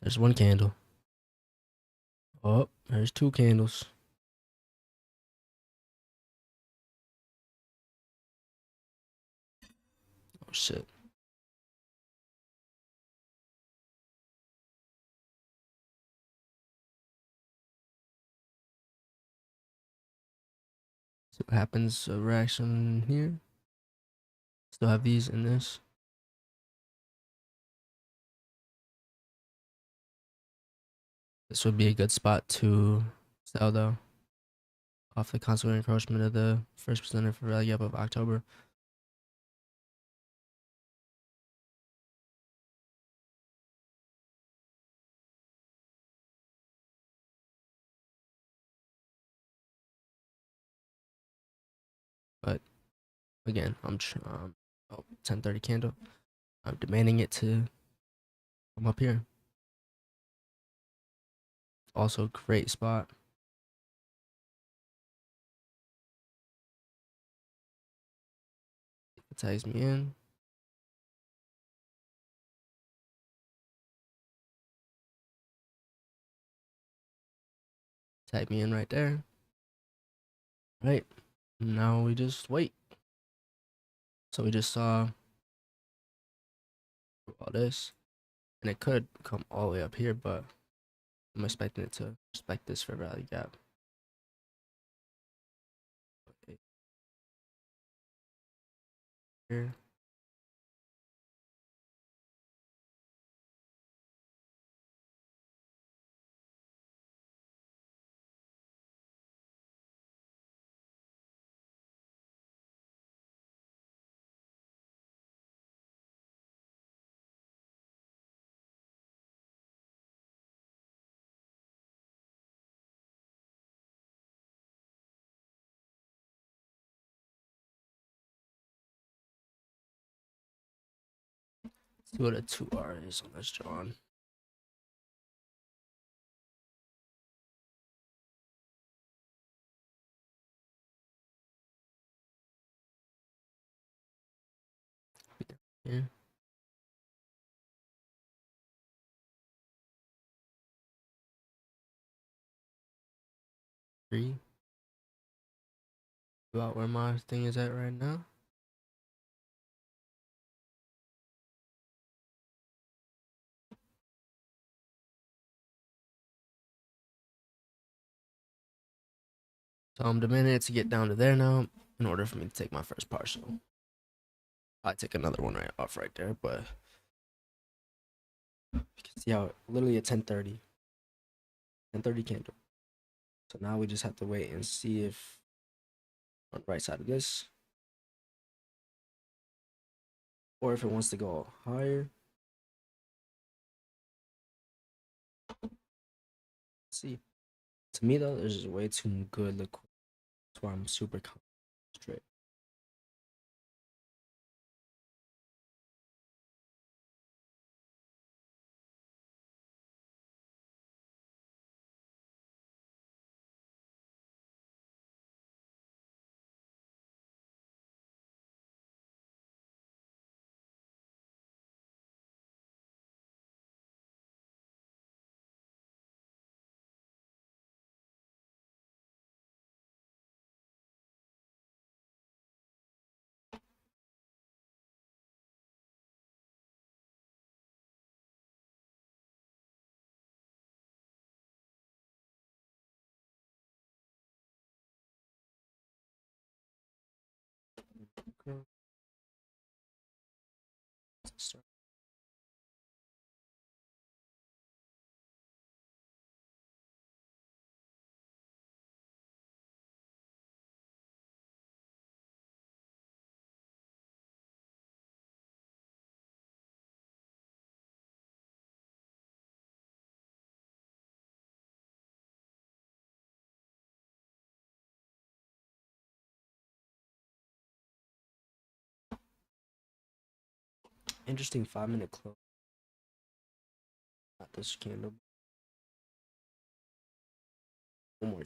There's one candle. Oh, there's two candles. Oh shit. See what happens. A reaction here. Still have these in this. This would be a good spot to sell though. Off the consequent encroachment of the first percenter for value gap of October. But again, I'm 10:30 candle. I'm demanding it to come up here. Also, great spot. It tags me in. Tag me in right there. Right. Now we just wait. So we just saw all this. And it could come all the way up here, but I'm expecting it to respect this for value gap. Okay. Here. See what a 2R is on this John. Here. 3. About where my thing is at right now. So I'm demanding it to get down to there now in order for me to take my first partial. I take another one right off right there, but you can see how literally at 10:30 candle. So now we just have to wait and see if on the right side of this, or if it wants to go higher. Let's see. To me though, there's just way too good liquidity. That's why I'm super straight. Okay. Let's start. Interesting 5 minute close. Not this candle. One more.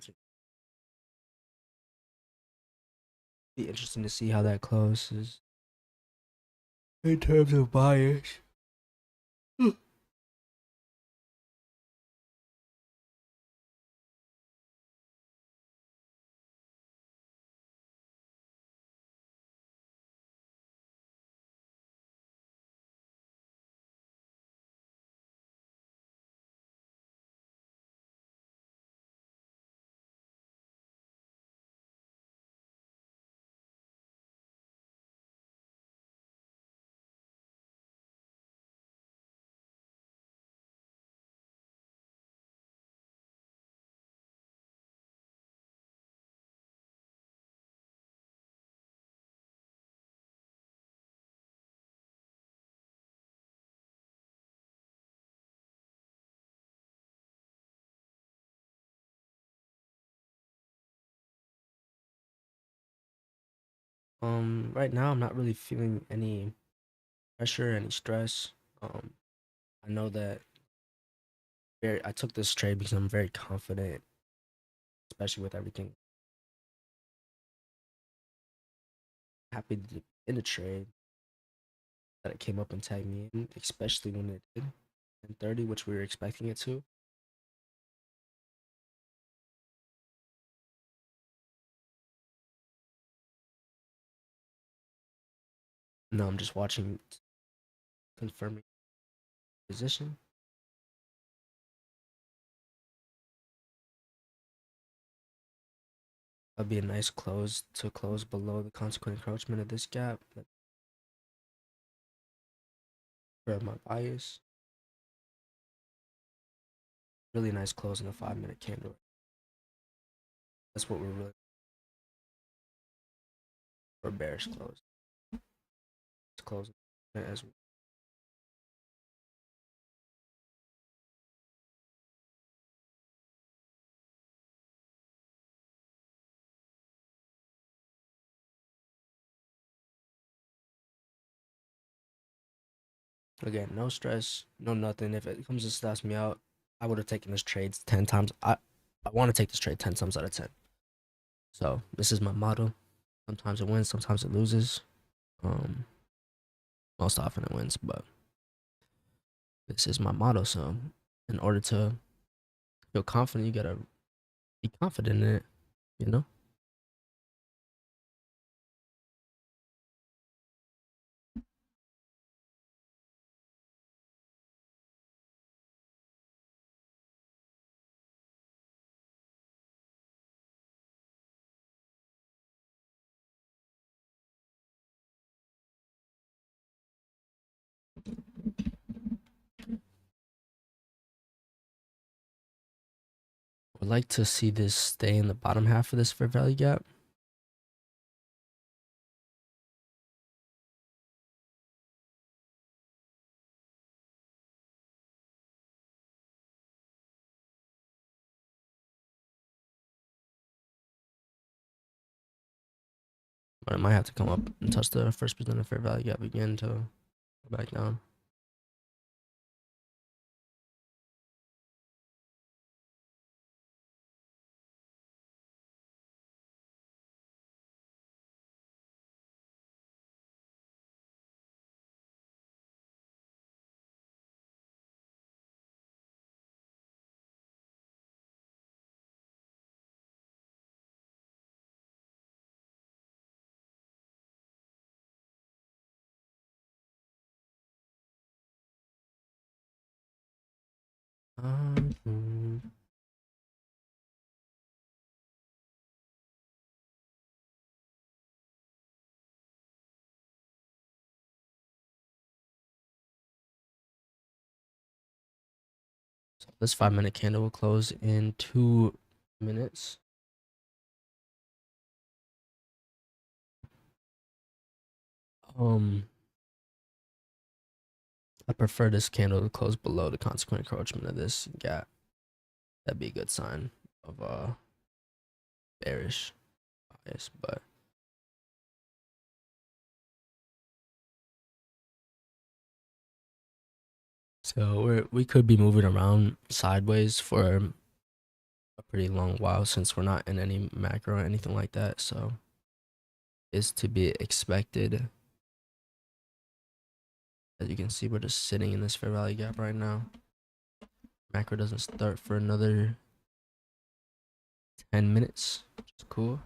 Be interesting to see how that closes in terms of bias. Right now I'm not really feeling any pressure, any stress. I know that I took this trade because I'm very confident, especially with everything. Happy to be in the trade that it came up and tagged me in, especially when it did in 30, which we were expecting it to. No, I'm just watching, confirming position. That'd be a nice close to close below the consequent encroachment of this gap. For my bias, really nice close in a 5 minute candle. That's what we're really for bearish close. It's closing as again, no stress, no nothing. If it comes to stress me out, I would have taken this trade 10 times. I want to take this trade 10 times out of 10. So this is my motto. Sometimes it wins, sometimes it loses. Um, Most often it wins, but this is my motto. So in order to feel confident, you gotta be confident in it. You know. Would like to see this stay in the bottom half of this fair value gap. But it might have to come up and touch the first percent of fair value gap again to go back down. Um, This 5 minute candle will close in 2 minutes. Um, I prefer this candle to close below the consequent encroachment of this gap. That'd be a good sign of bearish bias, but so we could be moving around sideways for a pretty long while since we're not in any macro or anything like that. So it's to be expected. As you can see, we're just sitting in this fair value gap right now. Macro doesn't start for another 10 minutes, which is cool.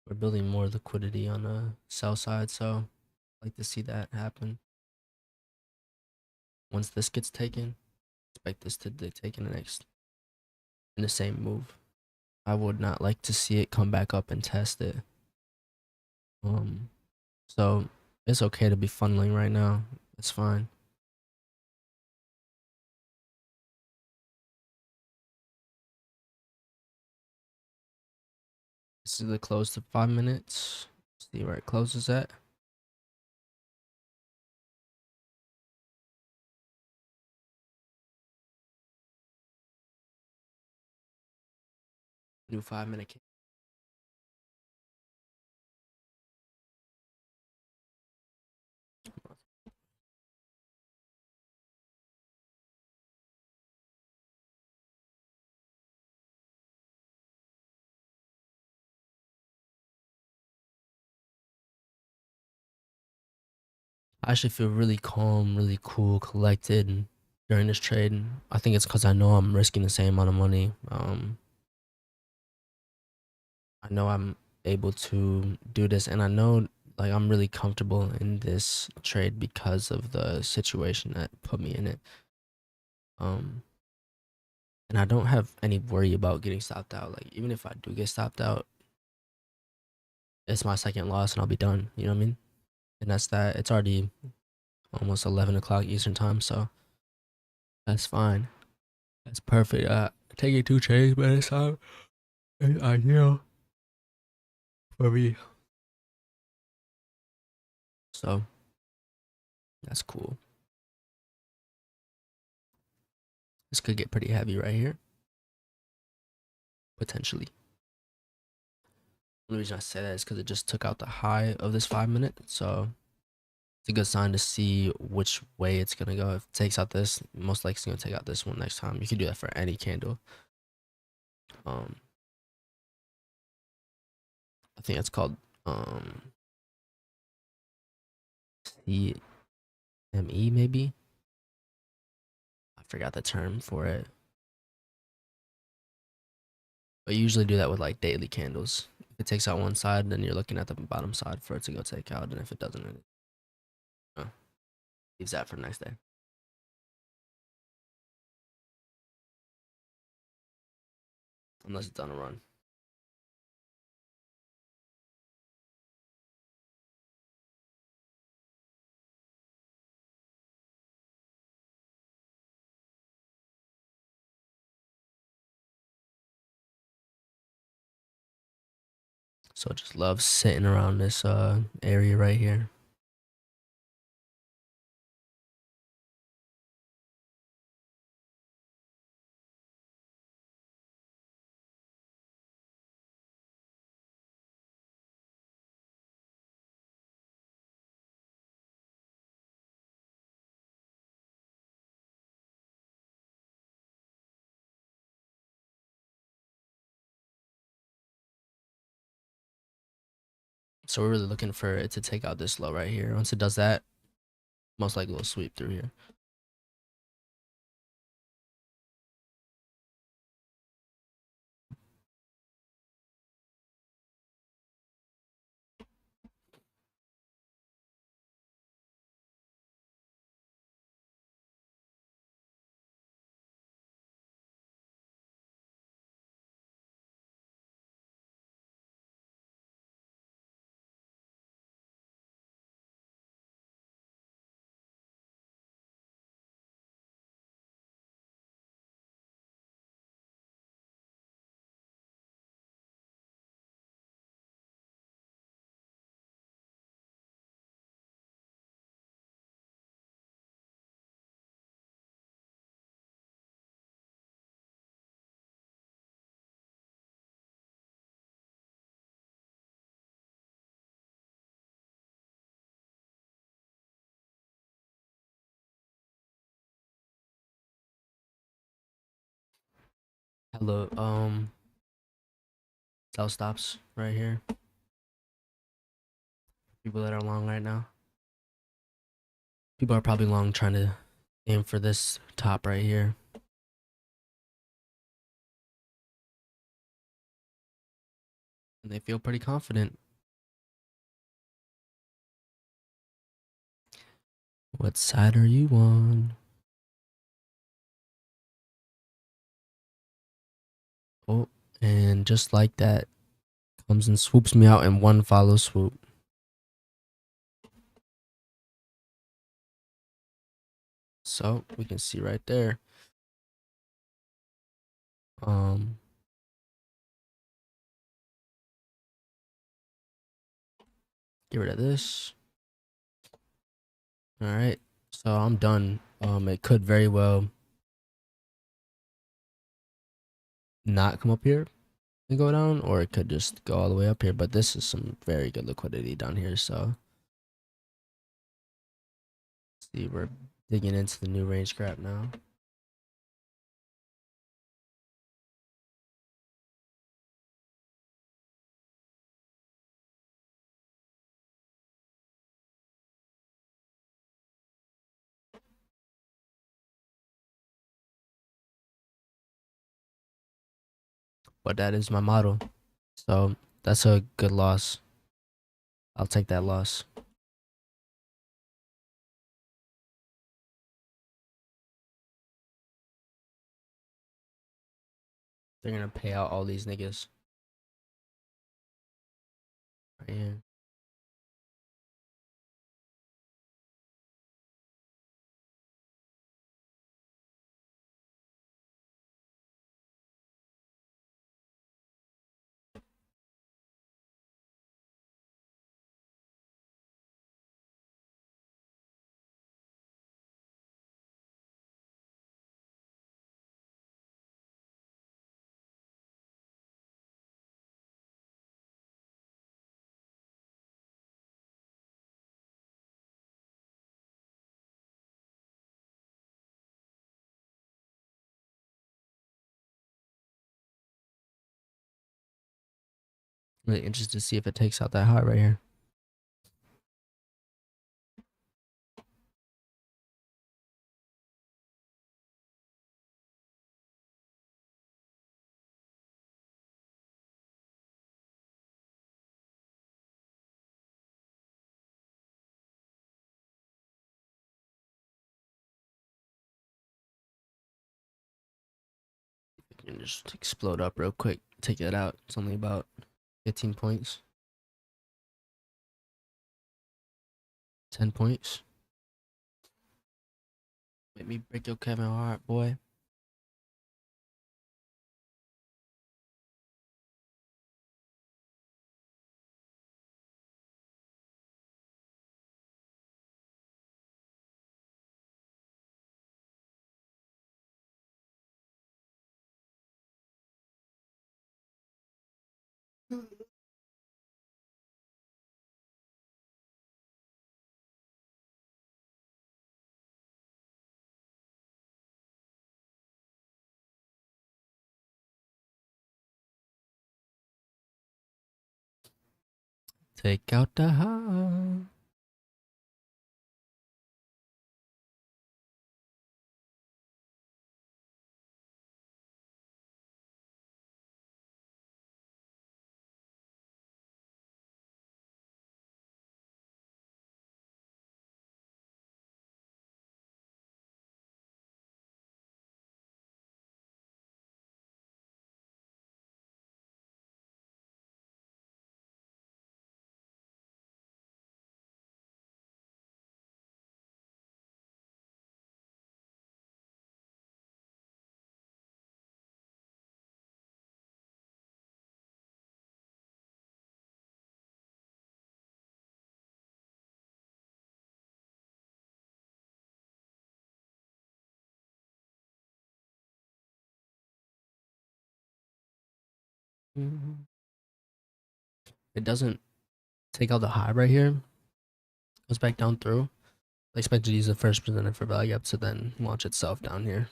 We're building more liquidity on the sell side, so I like to see that happen. Once this gets taken, expect this to be taken in the same move. I would not like to see it come back up and test it. So it's okay to be funneling right now. It's fine. This is the close to 5 minutes. See where it closes at. New 5 minute. I actually feel really calm, really cool, collected during this trade. I think it's because I know I'm risking the same amount of money. I know I'm able to do this, and I know like I'm really comfortable in this trade because of the situation that put me in it. And I don't have any worry about getting stopped out. Like even if I do get stopped out, it's my second loss and I'll be done. You know what I mean? And that's that. It's already almost 11 o'clock Eastern time, so that's fine. That's perfect. Taking two trades by this time is ideal for me. So that's cool. This could get pretty heavy right here, potentially. The reason I say that is because it just took out the high of this 5 minute, so it's a good sign to see which way it's gonna go. If it takes out this, most likely it's gonna take out this one next time. You can do that for any candle. I think it's called CME maybe. I forgot the term for it. But you usually do that with like daily candles. If it takes out one side, then you're looking at the bottom side for it to go take out, and if it doesn't, then it leaves that for the next day. Unless it's on a run. So I just love sitting around this area right here. So we're really looking for it to take out this low right here. Once it does that, most likely we'll sweep through here. the sell stops right here. People that are long right now. People are probably long trying to aim for this top right here. And they feel pretty confident. What side are you on? Oh, and just like that, comes and swoops me out in one follow swoop. So we can see right there. Get rid of this. All right, so I'm done. It could very well not come up here and go down, or it could just go all the way up here. But this is some very good liquidity down here. So see, we're digging into the new range crap now. But that is my model. So that's a good loss. I'll take that loss. They're gonna pay out all these niggas right here. Really interested to see if it takes out that high right here. And just explode up real quick. Take it out. It's only about 15 points. 10 points. Make me break your Kevin Hart, boy. Take out the high. It doesn't take out the high right here. Goes back down through. I expect to use the first presented for value up to then launch itself down here.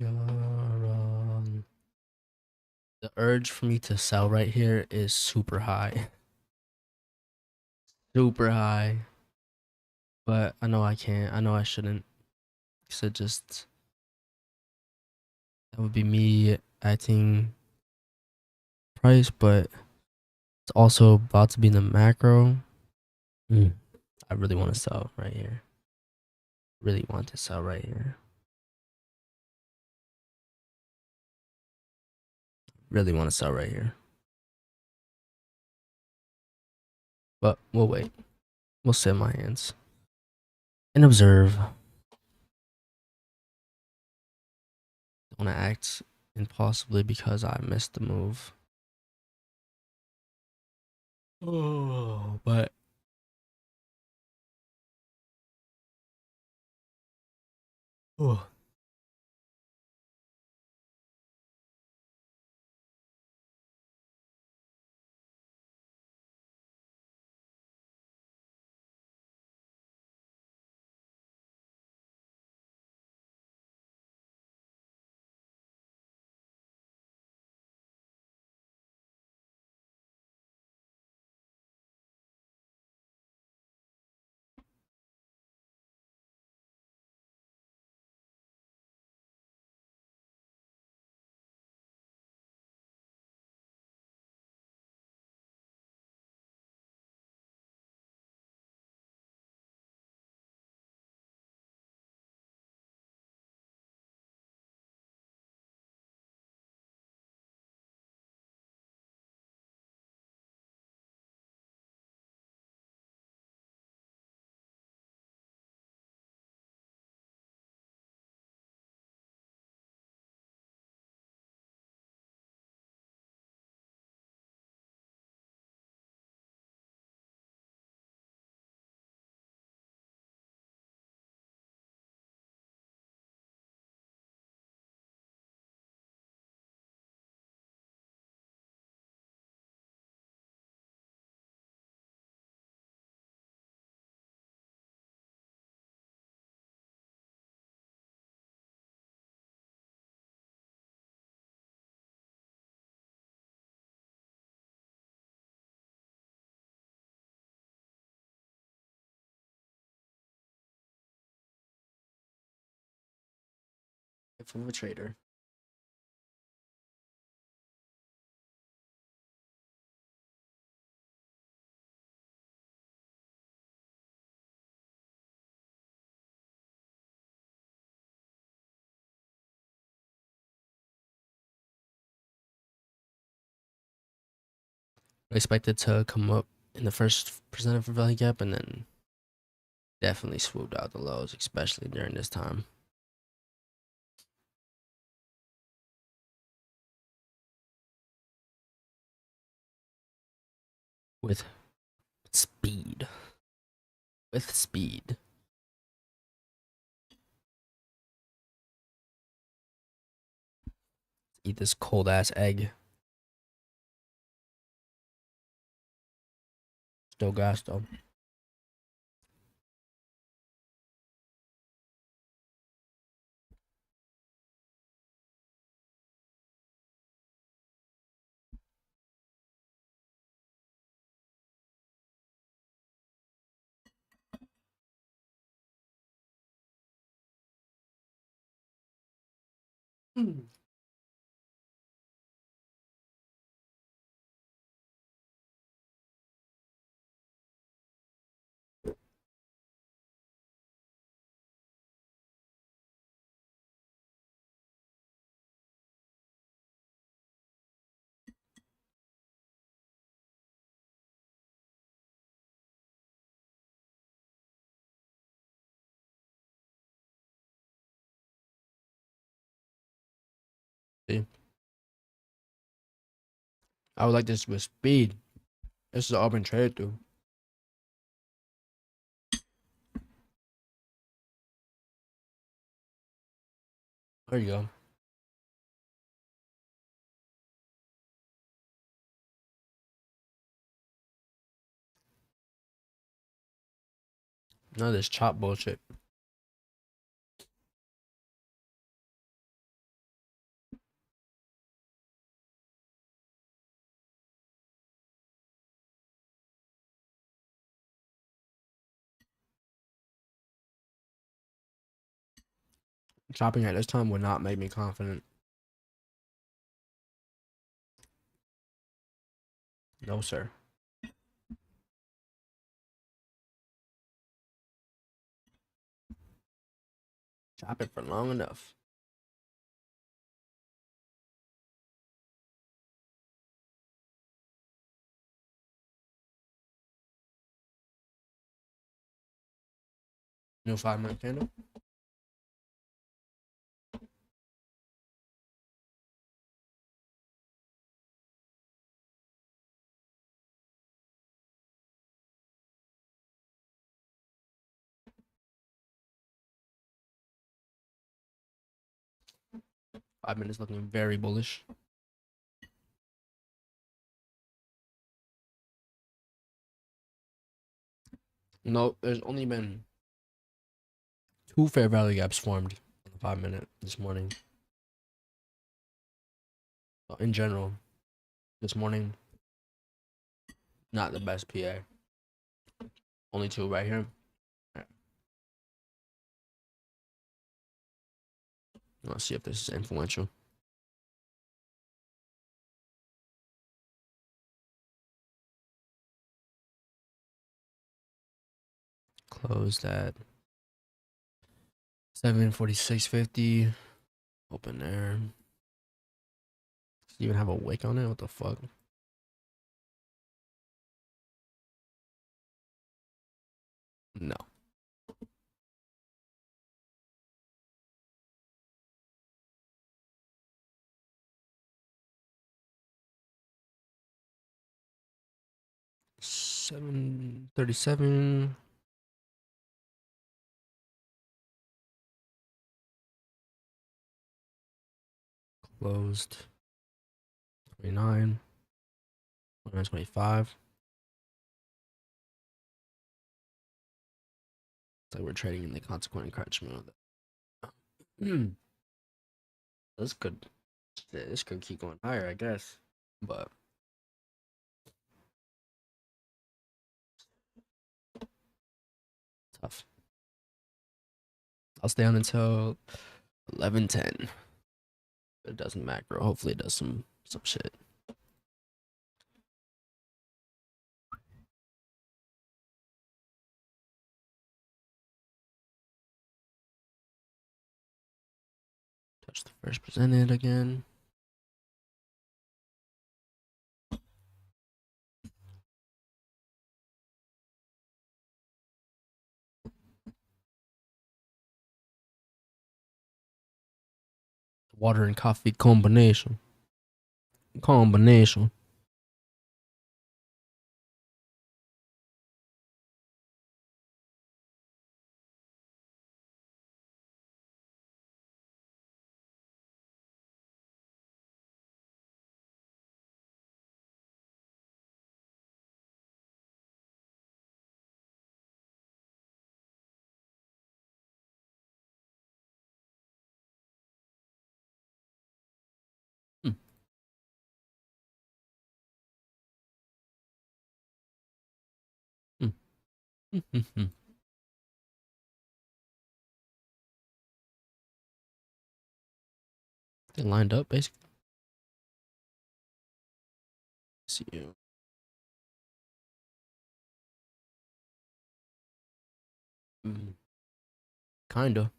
The urge for me to sell right here is super high. Super high. But I know I can't. I know I shouldn't. Cause it just that would be me acting price, but it's also about to be in the macro. I really want to sell right here. Really want to sell right here. Really want to sell right here. But we'll wait. We'll sit in my hands and observe. Don't want to act impossibly because I missed the move. Oh, but oh. From a trader. I expect it to come up in the first percent of a value gap and then definitely swooped out the lows, especially during this time. With speed. With speed. Eat this cold ass egg. Still gas though. See, I would like this with speed. This is all been traded through. There you go. None of this chop bullshit. Chopping at this time would not make me confident. No, sir. Chop it for long enough. New 5 minute candle. .5 minutes looking very bullish. No, there's only been 2 fair value gaps formed on the 5 minute this morning. In general, this morning, not the best PA. Only 2 right here. Let's see if this is influential. Closed at 746.50. Open there. Does it even have a wick on it? What the fuck? No. $7.37. Closed. 29. 125. It's like we're trading in the consequent encouragement. This could keep going higher, I guess. But tough. I'll stay on until 11:10. It doesn't macro. Hopefully it does some shit. Touch the first presented again. Water and coffee combination. Combination. Hmm. Hmm. They lined up basically. See you. Kinda.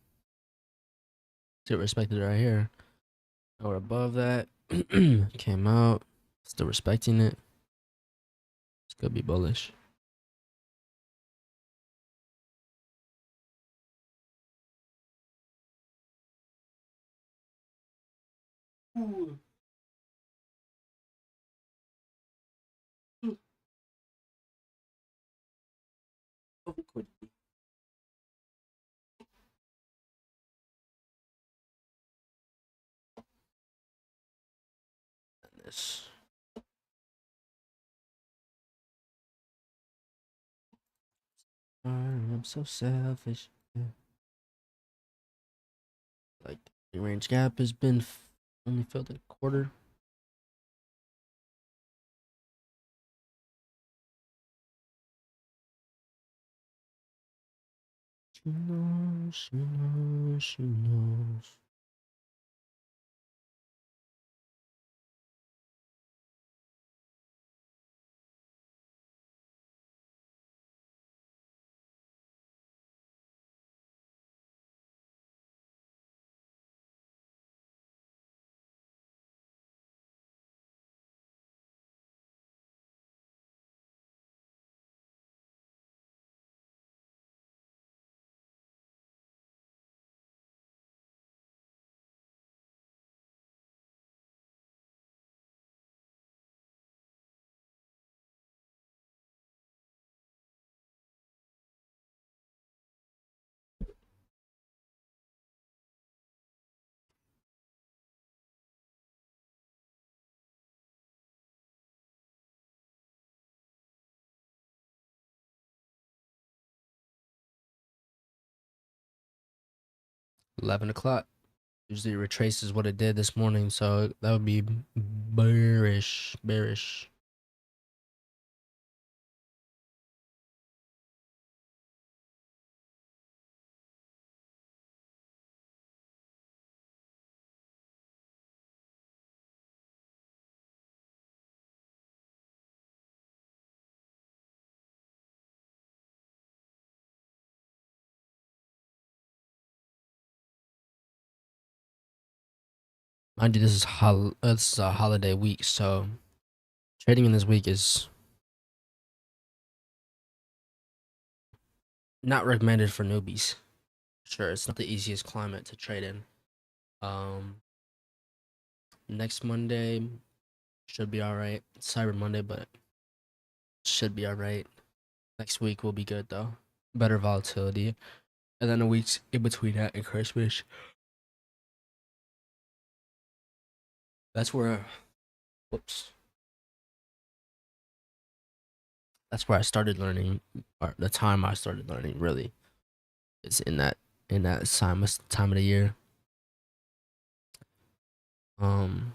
Still respected right here. Now we're above that. Came out. Still respecting it. It's gonna be bullish. Ooh. This. I'm so selfish. Like the range gap has been only filled a quarter. She knows, she knows, she knows. $11 o'clock. Usually it retraces what it did this morning, so that would be bearish. Bearish. Mind you, this is a holiday week, so trading in this week is not recommended for newbies. Sure, it's not the easiest climate to trade in. Next Monday should be all right. It's Cyber Monday, but should be all right. Next week will be good though. Better volatility, and then the weeks in between that and Christmas. That's where, whoops. That's where I started learning, or the time I started learning really is in that time of the year. Um,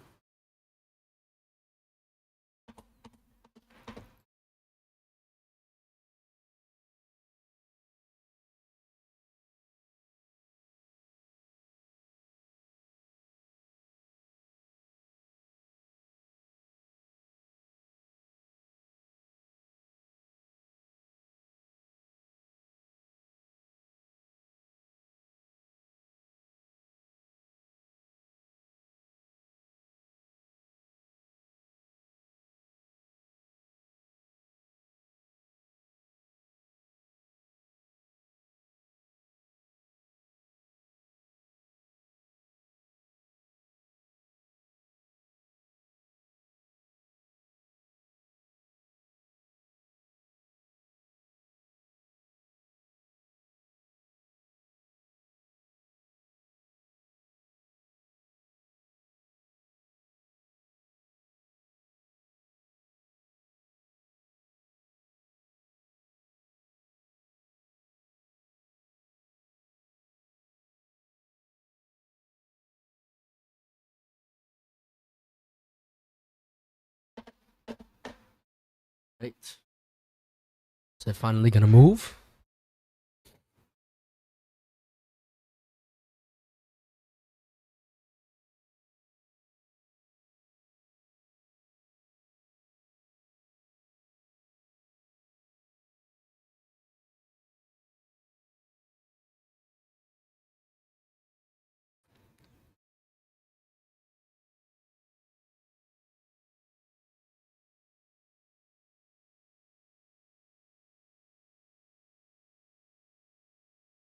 right. Is it finally gonna move?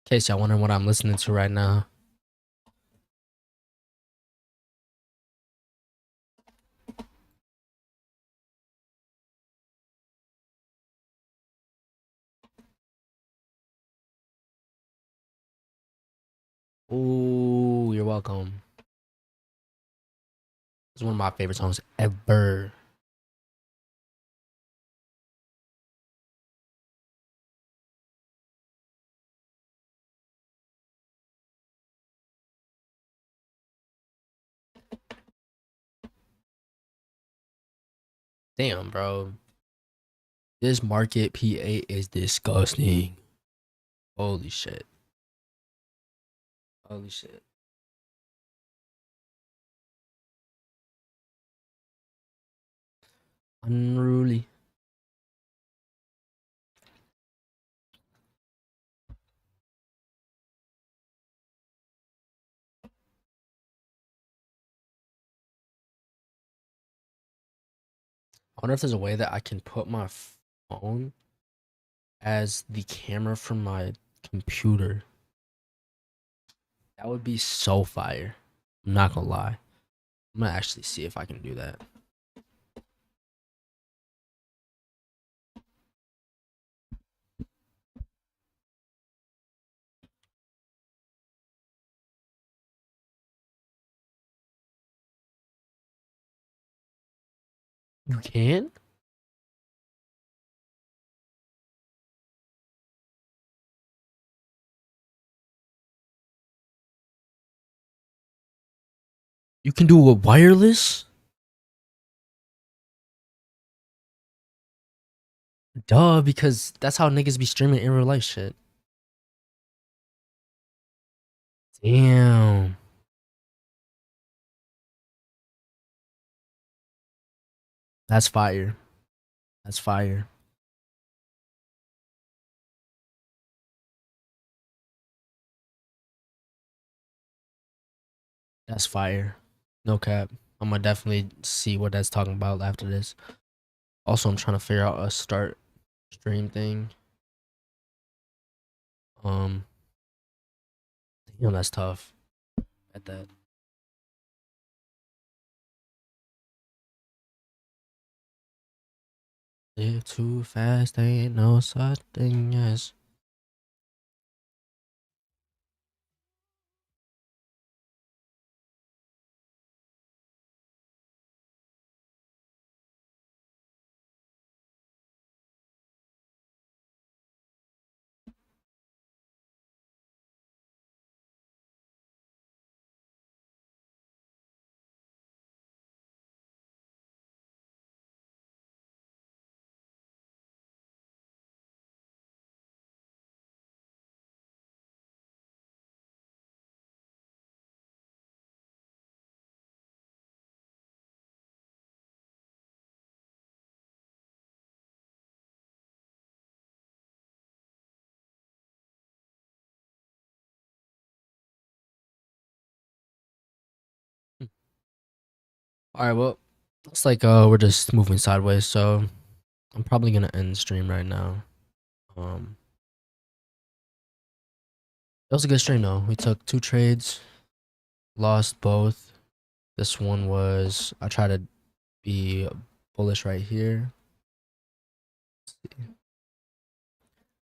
In case y'all wondering what I'm listening to right now. Ooh, you're welcome. It's one of my favorite songs ever. Damn, bro. This market PA is disgusting. Holy shit. Holy shit. Unruly. I wonder if there's a way that I can put my phone as the camera from my computer. That would be so fire. I'm not gonna lie. I'm gonna actually see if I can do that. You can? You can do it wireless? Duh, because that's how niggas be streaming in real life shit. Damn. That's fire. That's fire. That's fire. No cap. I'm gonna definitely see what that's talking about after this. Also, I'm trying to figure out a start stream thing. Um, that's tough. At that. Live too fast, ain't no such thing as. All right, well, looks like we're just moving sideways, so I'm probably gonna end the stream right now. Um, it was a good stream though. We took 2 trades, lost both. This one was I tried to be bullish right here.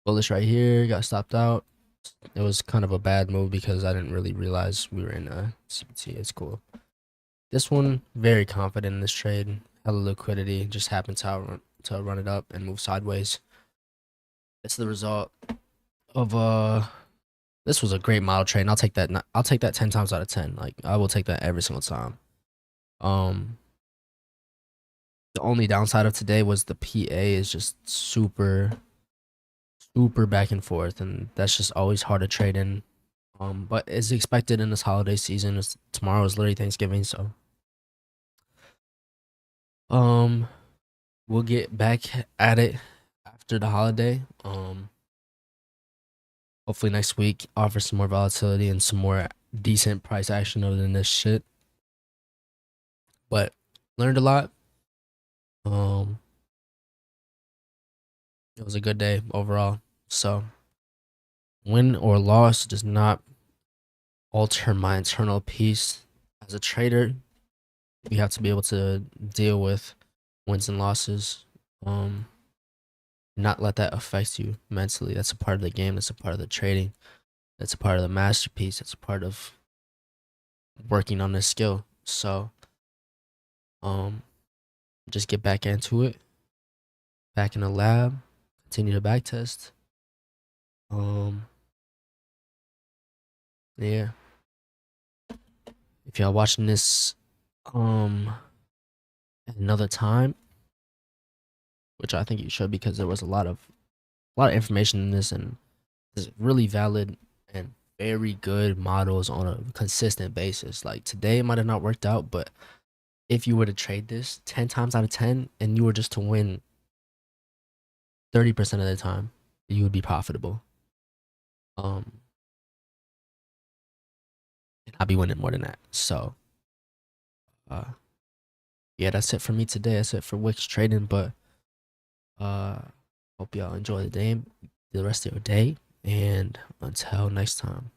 Bullish right here, got stopped out. It was kind of a bad move because I didn't really realize we were in a CPT. It's cool. This one, very confident in this trade. Hella liquidity, just happened to run it up and move sideways. It's the result of this was a great model trade, and I'll take that. I'll take that 10 times out of 10. Like I will take that every single time. Um, the only downside of today was the PA is just super back and forth, and that's just always hard to trade in. But as expected in this holiday season, tomorrow is literally Thanksgiving, so we'll get back at it after the holiday. Hopefully next week offer some more volatility and some more decent price action other than this shit. But learned a lot. It was a good day overall. So win or loss does not alter my internal peace as a trader. You have to be able to deal with wins and losses. Not let that affect you mentally. That's a part of the game. That's a part of the trading. That's a part of the masterpiece. That's a part of working on this skill. So, just get back into it. Back in the lab. Continue to back test. Yeah. If y'all watching this, at another time, which I think you should because there was a lot of information in this and it's really valid and very good models on a consistent basis. Like today it might have not worked out, but if you were to trade this 10 times out of 10 and you were just to win 30% of the time, you would be profitable. Um, and I'll be winning more than that. So, uh, yeah, that's it for me today. That's it for Wix trading. But hope y'all enjoy the day, the rest of your day, and until next time.